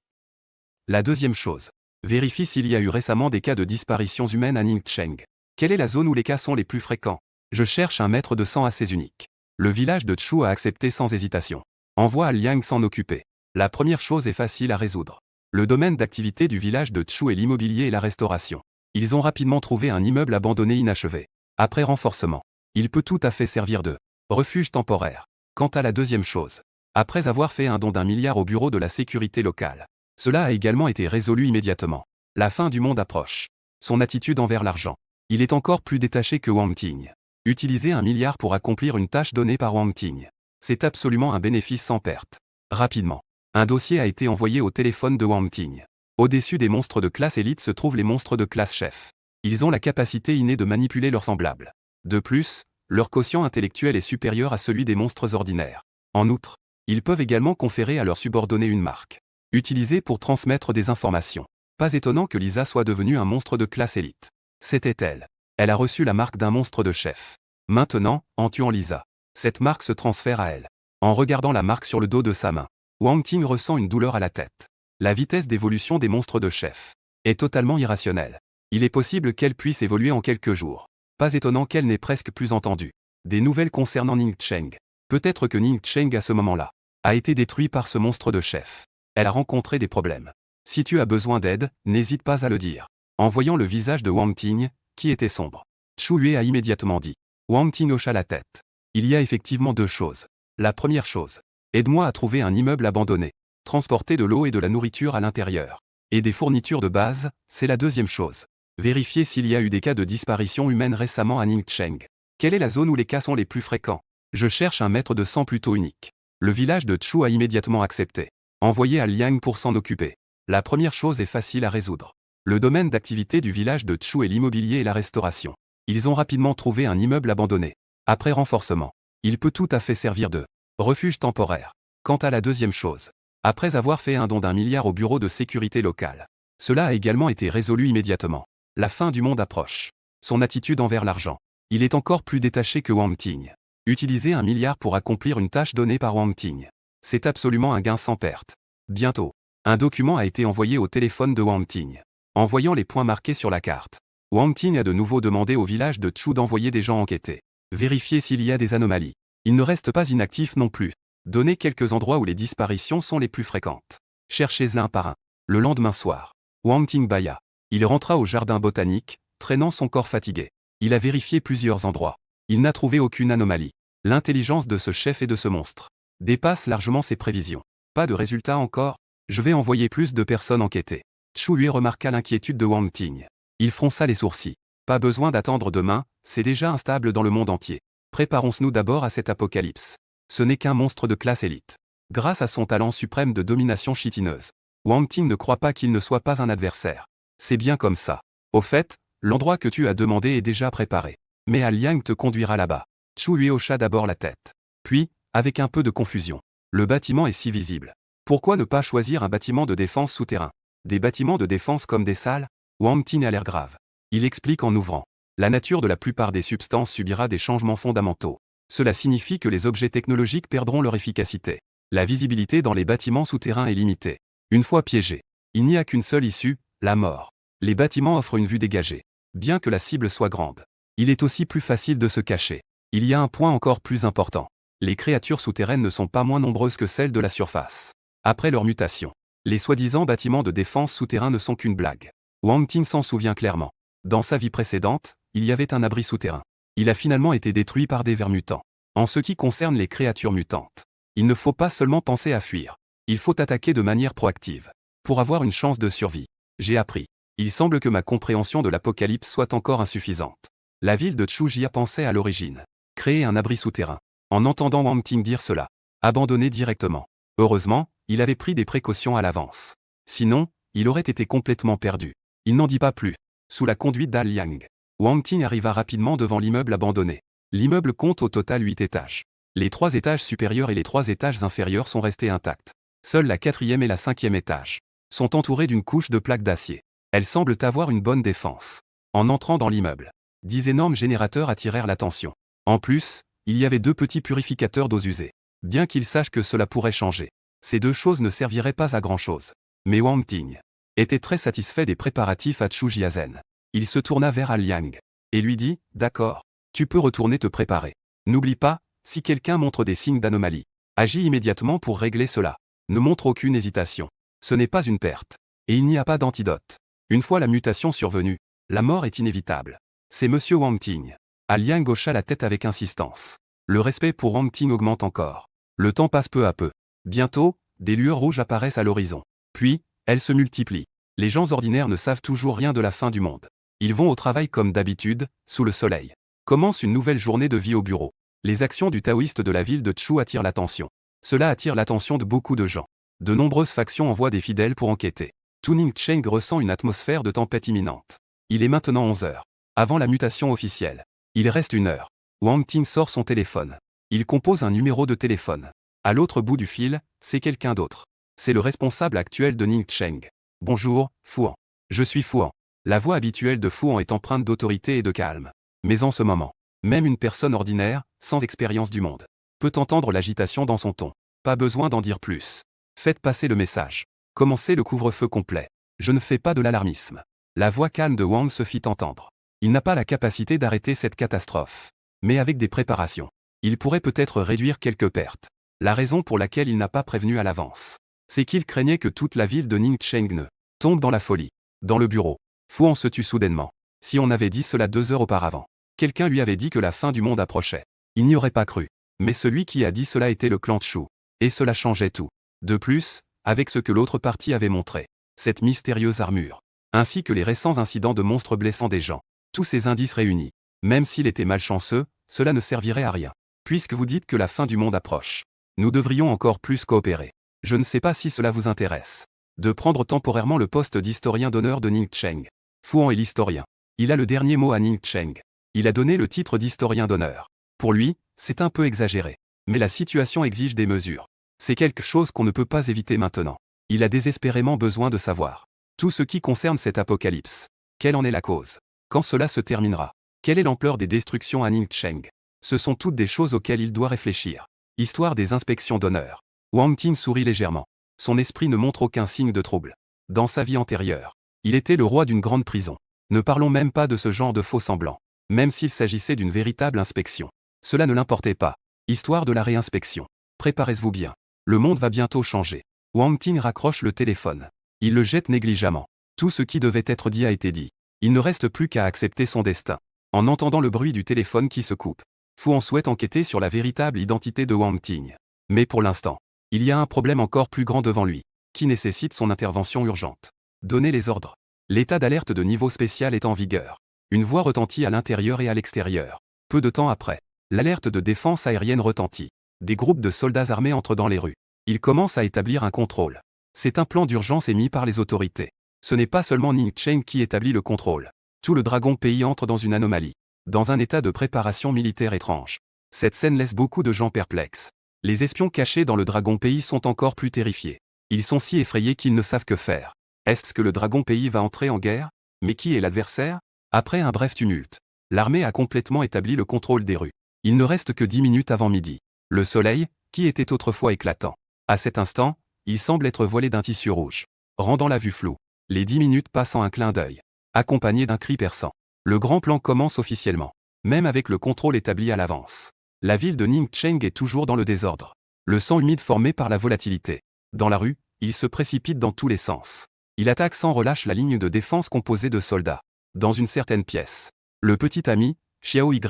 La deuxième chose. Vérifie s'il y a eu récemment des cas de disparitions humaines à Ningcheng. Quelle est la zone où les cas sont les plus fréquents? Je cherche un maître de sang assez unique. Le village de Chu a accepté sans hésitation. Envoie à Liang s'en occuper. La première chose est facile à résoudre. Le domaine d'activité du village de Chu est l'immobilier et la restauration. Ils ont rapidement trouvé un immeuble abandonné inachevé. Après renforcement, il peut tout à fait servir de refuge temporaire. Quant à la deuxième chose, après avoir fait un don d'1 milliard au bureau de la sécurité locale, cela a également été résolu immédiatement. La fin du monde approche. Son attitude envers l'argent. Il est encore plus détaché que Wang Ting. Utiliser 1 milliard pour accomplir une tâche donnée par Wang Ting. C'est absolument un bénéfice sans perte. Rapidement, un dossier a été envoyé au téléphone de Wang Ting. Au-dessus des monstres de classe élite se trouvent les monstres de classe chef. Ils ont la capacité innée de manipuler leurs semblables. De plus, leur quotient intellectuel est supérieur à celui des monstres ordinaires. En outre, ils peuvent également conférer à leurs subordonnés une marque, utilisée pour transmettre des informations. Pas étonnant que Lisa soit devenue un monstre de classe élite. C'était elle. Elle a reçu la marque d'un monstre de chef. Maintenant, en tuant Lisa, cette marque se transfère à elle. En regardant la marque sur le dos de sa main, Wang Ting ressent une douleur à la tête. La vitesse d'évolution des monstres de chef est totalement irrationnelle. Il est possible qu'elle puisse évoluer en quelques jours. Pas étonnant qu'elle n'ait presque plus entendu des nouvelles concernant Ningcheng. Peut-être que Ningcheng à ce moment-là a été détruit par ce monstre de chef. Elle a rencontré des problèmes. Si tu as besoin d'aide, n'hésite pas à le dire. En voyant le visage de Wang Ting, qui était sombre, Chu Yue a immédiatement dit. Wang Ting hocha la tête. Il y a effectivement deux choses. La première chose. Aide-moi à trouver un immeuble abandonné. Transporter de l'eau et de la nourriture à l'intérieur. Et des fournitures de base, c'est la deuxième chose. Vérifier s'il y a eu des cas de disparition humaine récemment à Ningcheng. Quelle est la zone où les cas sont les plus fréquents? Je cherche un maître de sang plutôt unique. Le village de Chu a immédiatement accepté. Envoyé à Liang pour s'en occuper. La première chose est facile à résoudre. Le domaine d'activité du village de Chu est l'immobilier et la restauration. Ils ont rapidement trouvé un immeuble abandonné. Après renforcement, il peut tout à fait servir de refuge temporaire. Quant à la deuxième chose, après avoir fait un don d'1 milliard au bureau de sécurité locale, cela a également été résolu immédiatement. La fin du monde approche. Son attitude envers l'argent. Il est encore plus détaché que Wang Ting. Utiliser 1 milliard pour accomplir une tâche donnée par Wang Ting. C'est absolument un gain sans perte. Bientôt, un document a été envoyé au téléphone de Wang Ting. En voyant les points marqués sur la carte, Wang Ting a de nouveau demandé au village de Chu d'envoyer des gens enquêter. Vérifier s'il y a des anomalies. Il ne reste pas inactif non plus. Donner quelques endroits où les disparitions sont les plus fréquentes. Cherchez-les un par un. Le lendemain soir, Wang Ting bâilla. Il rentra au jardin botanique, traînant son corps fatigué. Il a vérifié plusieurs endroits. Il n'a trouvé aucune anomalie. L'intelligence de ce chef et de ce monstre dépasse largement ses prévisions. Pas de résultat encore? Je vais envoyer plus de personnes enquêter. Chu Yue remarqua l'inquiétude de Wang Ting. Il fronça les sourcils. Pas besoin d'attendre demain, c'est déjà instable dans le monde entier. Préparons-nous d'abord à cet apocalypse. Ce n'est qu'un monstre de classe élite. Grâce à son talent suprême de domination chitineuse, Wang Ting ne croit pas qu'il ne soit pas un adversaire. C'est bien comme ça. Au fait, l'endroit que tu as demandé est déjà préparé. Mais Liang te conduira là-bas. Chu Yue hocha d'abord la tête. Puis, avec un peu de confusion. Le bâtiment est si visible. Pourquoi ne pas choisir un bâtiment de défense souterrain? Des bâtiments de défense comme des salles? Wang Ting a l'air grave. Il explique en ouvrant. La nature de la plupart des substances subira des changements fondamentaux. Cela signifie que les objets technologiques perdront leur efficacité. La visibilité dans les bâtiments souterrains est limitée. Une fois piégés, il n'y a qu'une seule issue, la mort. Les bâtiments offrent une vue dégagée. Bien que la cible soit grande, il est aussi plus facile de se cacher. Il y a un point encore plus important. Les créatures souterraines ne sont pas moins nombreuses que celles de la surface. Après leur mutation, les soi-disant bâtiments de défense souterrains ne sont qu'une blague. Wang Ting s'en souvient clairement. Dans sa vie précédente, il y avait un abri souterrain. Il a finalement été détruit par des vers mutants. En ce qui concerne les créatures mutantes, il ne faut pas seulement penser à fuir. Il faut attaquer de manière proactive. Pour avoir une chance de survie. J'ai appris. Il semble que ma compréhension de l'apocalypse soit encore insuffisante. La ville de Chu y a pensé à l'origine. Créer un abri souterrain. En entendant Wang Ting dire cela, abandonner directement. Heureusement, il avait pris des précautions à l'avance. Sinon, il aurait été complètement perdu. Il n'en dit pas plus. Sous la conduite d'Al Liang, Wang Ting arriva rapidement devant l'immeuble abandonné. L'immeuble compte au total 8 étages. Les 3 étages supérieurs et les 3 étages inférieurs sont restés intacts. Seuls la 4e et la 5e étage sont entourés d'une couche de plaques d'acier. Elles semblent avoir une bonne défense. En entrant dans l'immeuble, 10 énormes générateurs attirèrent l'attention. En plus, il y avait 2 petits purificateurs d'eau usée. Bien qu'il sache que cela pourrait changer, ces 2 choses ne serviraient pas à grand-chose. Mais Wang Ting était très satisfait des préparatifs à Chujiazen. Il se tourna vers Aliang et lui dit « D'accord, tu peux retourner te préparer. N'oublie pas, si quelqu'un montre des signes d'anomalie, agis immédiatement pour régler cela. Ne montre aucune hésitation. Ce n'est pas une perte. Et il n'y a pas d'antidote. Une fois la mutation survenue, la mort est inévitable. C'est Monsieur Wang Ting. » Aliang hocha la tête avec insistance. Le respect pour Wang Ting augmente encore. Le temps passe peu à peu. Bientôt, des lueurs rouges apparaissent à l'horizon. Puis, elles se multiplient. Les gens ordinaires ne savent toujours rien de la fin du monde. Ils vont au travail comme d'habitude, sous le soleil. Commence une nouvelle journée de vie au bureau. Les actions du taoïste de la ville de Chu attirent l'attention. Cela attire l'attention de beaucoup de gens. De nombreuses factions envoient des fidèles pour enquêter. Tuning Cheng ressent une atmosphère de tempête imminente. Il est maintenant 11 heures. Avant la mutation officielle. Il reste 1 heure. Wang Ting sort son téléphone. Il compose un numéro de téléphone. À l'autre bout du fil, c'est quelqu'un d'autre. C'est le responsable actuel de Ning Cheng. Bonjour, Fuan. Je suis Fuan. La voix habituelle de Fuan est empreinte d'autorité et de calme. Mais en ce moment, même une personne ordinaire, sans expérience du monde, peut entendre l'agitation dans son ton. Pas besoin d'en dire plus. Faites passer le message. Commencez le couvre-feu complet. Je ne fais pas de l'alarmisme. La voix calme de Wang se fit entendre. Il n'a pas la capacité d'arrêter cette catastrophe. Mais avec des préparations, il pourrait peut-être réduire quelques pertes. La raison pour laquelle il n'a pas prévenu à l'avance, c'est qu'il craignait que toute la ville de Ningcheng ne tombe dans la folie. Dans le bureau, Fuan se tut soudainement. Si on avait dit cela 2 heures auparavant, quelqu'un lui avait dit que la fin du monde approchait. Il n'y aurait pas cru. Mais celui qui a dit cela était le clan Chu. Et cela changeait tout. De plus, avec ce que l'autre partie avait montré, cette mystérieuse armure, ainsi que les récents incidents de monstres blessant des gens, tous ces indices réunis, même s'il était malchanceux, cela ne servirait à rien. Puisque vous dites que la fin du monde approche, nous devrions encore plus coopérer. Je ne sais pas si cela vous intéresse. De prendre temporairement le poste d'historien d'honneur de Ningcheng. Fuan est l'historien. Il a le dernier mot à Ningcheng. Il a donné le titre d'historien d'honneur. Pour lui, c'est un peu exagéré. Mais la situation exige des mesures. C'est quelque chose qu'on ne peut pas éviter maintenant. Il a désespérément besoin de savoir tout ce qui concerne cet apocalypse. Quelle en est la cause? Quand cela se terminera? Quelle est l'ampleur des destructions à Ningcheng? Ce sont toutes des choses auxquelles il doit réfléchir. Histoire des inspections d'honneur. Wang Ting sourit légèrement. Son esprit ne montre aucun signe de trouble. Dans sa vie antérieure, il était le roi d'une grande prison. Ne parlons même pas de ce genre de faux semblants. Même s'il s'agissait d'une véritable inspection. Cela ne l'importait pas. Histoire de la réinspection. Préparez-vous bien. Le monde va bientôt changer. Wang Ting raccroche le téléphone. Il le jette négligemment. Tout ce qui devait être dit a été dit. Il ne reste plus qu'à accepter son destin. En entendant le bruit du téléphone qui se coupe, Fuan souhaite enquêter sur la véritable identité de Wang Ting. Mais pour l'instant, il y a un problème encore plus grand devant lui, qui nécessite son intervention urgente. Donnez les ordres. L'état d'alerte de niveau spécial est en vigueur. Une voix retentit à l'intérieur et à l'extérieur. Peu de temps après, l'alerte de défense aérienne retentit. Des groupes de soldats armés entrent dans les rues. Ils commencent à établir un contrôle. C'est un plan d'urgence émis par les autorités. Ce n'est pas seulement Ningcheng qui établit le contrôle. Tout le Dragon Pays entre dans une anomalie. Dans un état de préparation militaire étrange. Cette scène laisse beaucoup de gens perplexes. Les espions cachés dans le Dragon Pays sont encore plus terrifiés. Ils sont si effrayés qu'ils ne savent que faire. Est-ce que le Dragon Pays va entrer en guerre? Mais qui est l'adversaire? Après un bref tumulte, l'armée a complètement établi le contrôle des rues. Il ne reste que 10 minutes avant midi. Le soleil, qui était autrefois éclatant, à cet instant, il semble être voilé d'un tissu rouge, rendant la vue floue. Les 10 minutes passent en un clin d'œil, accompagné d'un cri perçant. Le grand plan commence officiellement, même avec le contrôle établi à l'avance. La ville de Ningcheng est toujours dans le désordre. Le sang humide formé par la volatilité. Dans la rue, il se précipite dans tous les sens. Il attaque sans relâche la ligne de défense composée de soldats. Dans une certaine pièce, le petit ami, Xiao Ye,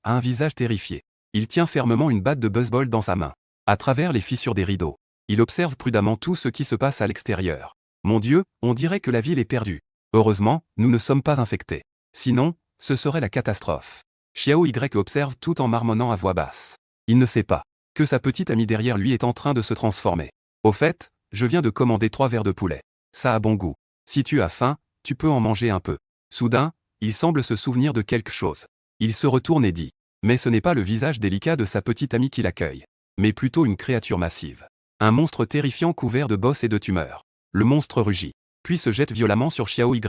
a un visage terrifié. Il tient fermement une batte de baseball dans sa main. À travers les fissures des rideaux, il observe prudemment tout ce qui se passe à l'extérieur. Mon Dieu, on dirait que la ville est perdue. Heureusement, nous ne sommes pas infectés. Sinon, ce serait la catastrophe. Xiao Y observe tout en marmonnant à voix basse. Il ne sait pas que sa petite amie derrière lui est en train de se transformer. Au fait, je viens de commander 3 verres de poulet. Ça a bon goût. Si tu as faim, tu peux en manger un peu. Soudain, il semble se souvenir de quelque chose. Il se retourne et dit. Mais ce n'est pas le visage délicat de sa petite amie qui l'accueille, mais plutôt une créature massive. Un monstre terrifiant couvert de bosses et de tumeurs. Le monstre rugit, puis se jette violemment sur Xiao Ye.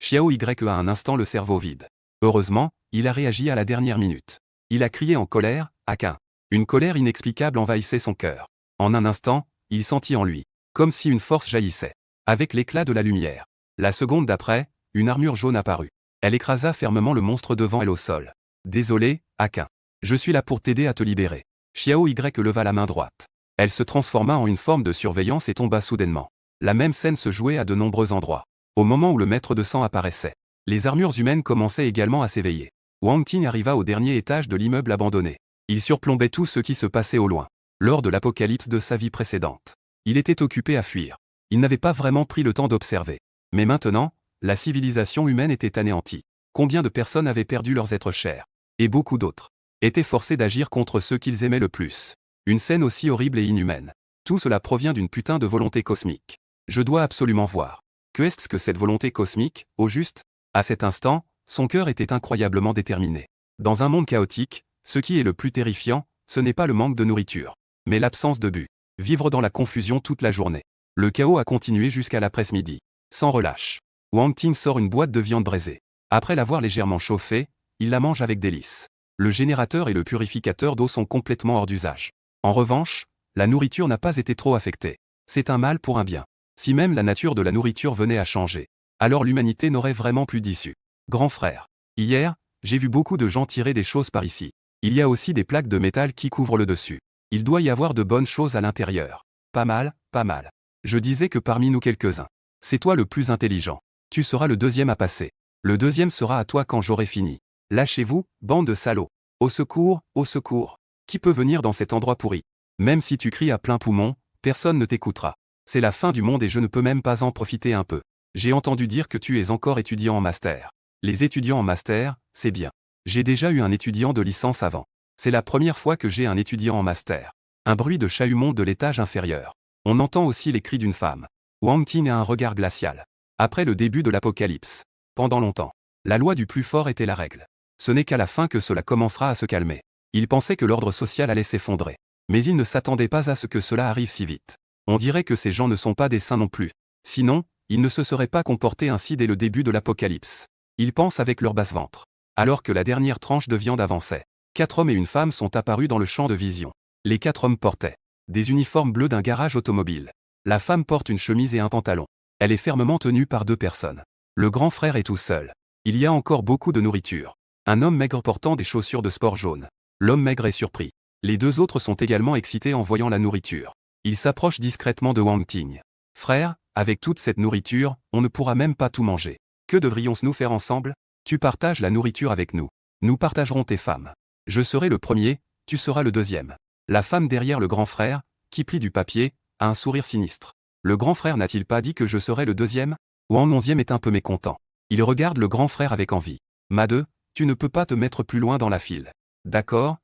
Xiao Ye a un instant le cerveau vide. Heureusement, il a réagi à la dernière minute. Il a crié en colère, Akin. Une colère inexplicable envahissait son cœur. En un instant, il sentit en lui, comme si une force jaillissait, avec l'éclat de la lumière. La seconde d'après, une armure jaune apparut. Elle écrasa fermement le monstre devant elle au sol. Désolé, Akin. Je suis là pour t'aider à te libérer. Xiao Y leva la main droite. Elle se transforma en une forme de surveillance et tomba soudainement. La même scène se jouait à de nombreux endroits. Au moment où le maître de sang apparaissait, les armures humaines commençaient également à s'éveiller. Wang Ting arriva au dernier étage de l'immeuble abandonné. Il surplombait tout ce qui se passait au loin. Lors de l'apocalypse de sa vie précédente, il était occupé à fuir. Il n'avait pas vraiment pris le temps d'observer. Mais maintenant, la civilisation humaine était anéantie. Combien de personnes avaient perdu leurs êtres chers? Et beaucoup d'autres étaient forcés d'agir contre ceux qu'ils aimaient le plus. Une scène aussi horrible et inhumaine. Tout cela provient d'une putain de volonté cosmique. Je dois absolument voir. Que est-ce que cette volonté cosmique, au juste? À cet instant, son cœur était incroyablement déterminé. Dans un monde chaotique, ce qui est le plus terrifiant, ce n'est pas le manque de nourriture, mais l'absence de but. Vivre dans la confusion toute la journée. Le chaos a continué jusqu'à l'après-midi. Sans relâche. Wang Ting sort une boîte de viande braisée. Après l'avoir légèrement chauffée, il la mange avec délice. Le générateur et le purificateur d'eau sont complètement hors d'usage. En revanche, la nourriture n'a pas été trop affectée. C'est un mal pour un bien. Si même la nature de la nourriture venait à changer, alors l'humanité n'aurait vraiment plus d'issue. Grand frère. Hier, j'ai vu beaucoup de gens tirer des choses par ici. Il y a aussi des plaques de métal qui couvrent le dessus. Il doit y avoir de bonnes choses à l'intérieur. Pas mal, pas mal. Je disais que parmi nous quelques-uns, c'est toi le plus intelligent. Tu seras le deuxième à passer. Le deuxième sera à toi quand j'aurai fini. Lâchez-vous, bande de salauds. Au secours, au secours. Qui peut venir dans cet endroit pourri? Même si tu cries à plein poumon, personne ne t'écoutera. C'est la fin du monde et je ne peux même pas en profiter un peu. J'ai entendu dire que tu es encore étudiant en master. Les étudiants en master, c'est bien. J'ai déjà eu un étudiant de licence avant. C'est la première fois que j'ai un étudiant en master. Un bruit de chahut monte de l'étage inférieur. On entend aussi les cris d'une femme. Wang Ting a un regard glacial. Après le début de l'apocalypse, pendant longtemps, la loi du plus fort était la règle. Ce n'est qu'à la fin que cela commencera à se calmer. Il pensait que l'ordre social allait s'effondrer. Mais il ne s'attendait pas à ce que cela arrive si vite. On dirait que ces gens ne sont pas des saints non plus. Sinon, ils ne se seraient pas comportés ainsi dès le début de l'apocalypse. Ils pensent avec leur basse-ventre. Alors que la dernière tranche de viande avançait, 4 hommes et une femme sont apparus dans le champ de vision. Les 4 hommes portaient des uniformes bleus d'un garage automobile. La femme porte une chemise et un pantalon. Elle est fermement tenue par 2 personnes. Le grand frère est tout seul. Il y a encore beaucoup de nourriture. Un homme maigre portant des chaussures de sport jaunes. L'homme maigre est surpris. Les 2 autres sont également excités en voyant la nourriture. Ils s'approchent discrètement de Wang Ting. Frère, avec toute cette nourriture, on ne pourra même pas tout manger. Que devrions-nous faire ensemble? Tu partages la nourriture avec nous. Nous partagerons tes femmes. Je serai le premier, tu seras le deuxième. La femme derrière le grand frère, qui plie du papier, a un sourire sinistre. Le grand frère n'a-t-il pas dit que je serais le deuxième? Wang 11e est un peu mécontent. Il regarde le grand frère avec envie. Made, tu ne peux pas te mettre plus loin dans la file. D'accord,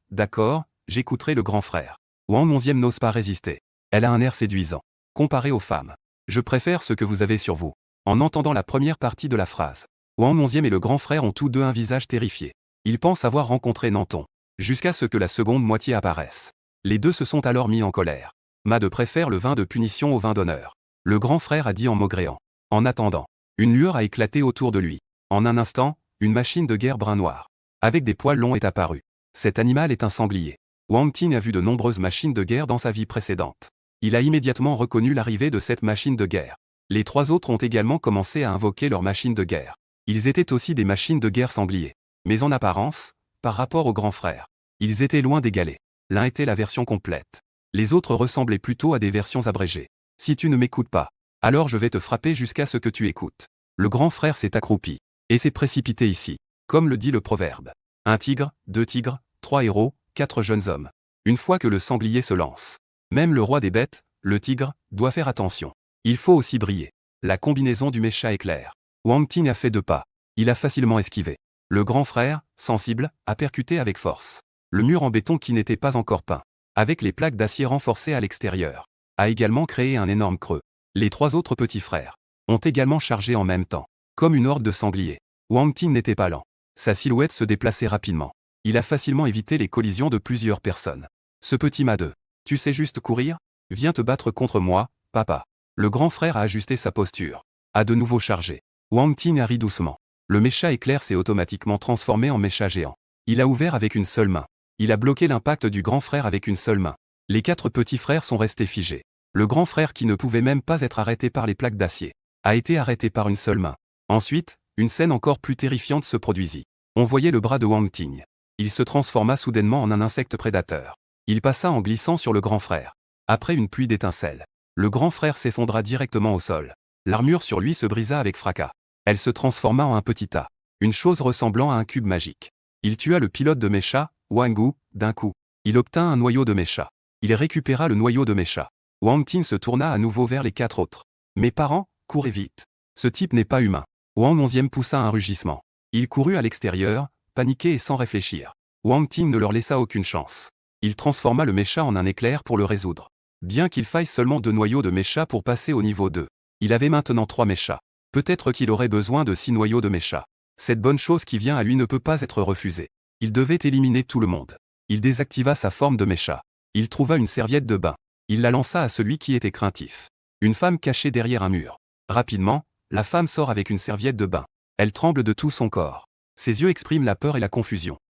j'écouterai le grand frère. Wang 11e n'ose pas résister. Elle a un air séduisant. Comparé aux femmes. Je préfère ce que vous avez sur vous. En entendant la première partie de la phrase, Wang 11e et le grand frère ont tous deux un visage terrifié. Ils pensent avoir rencontré Nanton. Jusqu'à ce que la seconde moitié apparaisse. Les deux se sont alors mis en colère. Made préfère le vin de punition au vin d'honneur. Le grand frère a dit en maugréant. En attendant, une lueur a éclaté autour de lui. En un instant, une machine de guerre brun-noir, avec des poils longs est apparue. Cet animal est un sanglier. Wang Ting a vu de nombreuses machines de guerre dans sa vie précédente. Il a immédiatement reconnu l'arrivée de cette machine de guerre. Les 3 autres ont également commencé à invoquer leurs machines de guerre. Ils étaient aussi des machines de guerre sangliers. Mais en apparence, par rapport au grand frère, ils étaient loin d'égaler. L'un était la version complète. Les autres ressemblaient plutôt à des versions abrégées. Si tu ne m'écoutes pas, alors je vais te frapper jusqu'à ce que tu écoutes. Le grand frère s'est accroupi, et s'est précipité ici. Comme le dit le proverbe. 1 tigre, 2 tigres, 3 héros, 4 jeunes hommes. Une fois que le sanglier se lance, même le roi des bêtes, le tigre, doit faire attention. Il faut aussi briller. La combinaison du mécha est claire. Wang Ting a fait 2 pas. Il a facilement esquivé. Le grand frère, sensible, a percuté avec force. Le mur en béton qui n'était pas encore peint, avec les plaques d'acier renforcées à l'extérieur, a également créé un énorme creux. Les 3 autres petits frères ont également chargé en même temps, comme une horde de sangliers. Wang Ting n'était pas lent. Sa silhouette se déplaçait rapidement. Il a facilement évité les collisions de plusieurs personnes. Ce petit Made. Tu sais juste courir? Viens te battre contre moi, papa. Le grand frère a ajusté sa posture. A de nouveau chargé. Wang Ting a ri doucement. Le mécha éclair s'est automatiquement transformé en mécha géant. Il a ouvert avec une seule main. Il a bloqué l'impact du grand frère avec une seule main. Les 4 petits frères sont restés figés. Le grand frère qui ne pouvait même pas être arrêté par les plaques d'acier a été arrêté par une seule main. Ensuite, une scène encore plus terrifiante se produisit. On voyait le bras de Wang Ting. Il se transforma soudainement en un insecte prédateur. Il passa en glissant sur le grand frère. Après une pluie d'étincelles, le grand frère s'effondra directement au sol. L'armure sur lui se brisa avec fracas. Elle se transforma en un petit tas. Une chose ressemblant à un cube magique. Il tua le pilote de mécha, Wang Gu, d'un coup. Il obtint un noyau de mécha. Il récupéra le noyau de mécha. Wang Ting se tourna à nouveau vers les 4 autres. Mes parents, courez vite. Ce type n'est pas humain. Wang 11e poussa un rugissement. Il courut à l'extérieur, paniqué et sans réfléchir. Wang Ting ne leur laissa aucune chance. Il transforma le mécha en un éclair pour le résoudre. Bien qu'il faille seulement 2 noyaux de mécha pour passer au niveau 2. Il avait maintenant 3 méchas. Peut-être qu'il aurait besoin de 6 noyaux de mécha. Cette bonne chose qui vient à lui ne peut pas être refusée. Il devait éliminer tout le monde. Il désactiva sa forme de mécha. Il trouva une serviette de bain. Il la lança à celui qui était craintif. Une femme cachée derrière un mur. Rapidement, la femme sort avec une serviette de bain. Elle tremble de tout son corps. Ses yeux expriment la peur et la confusion.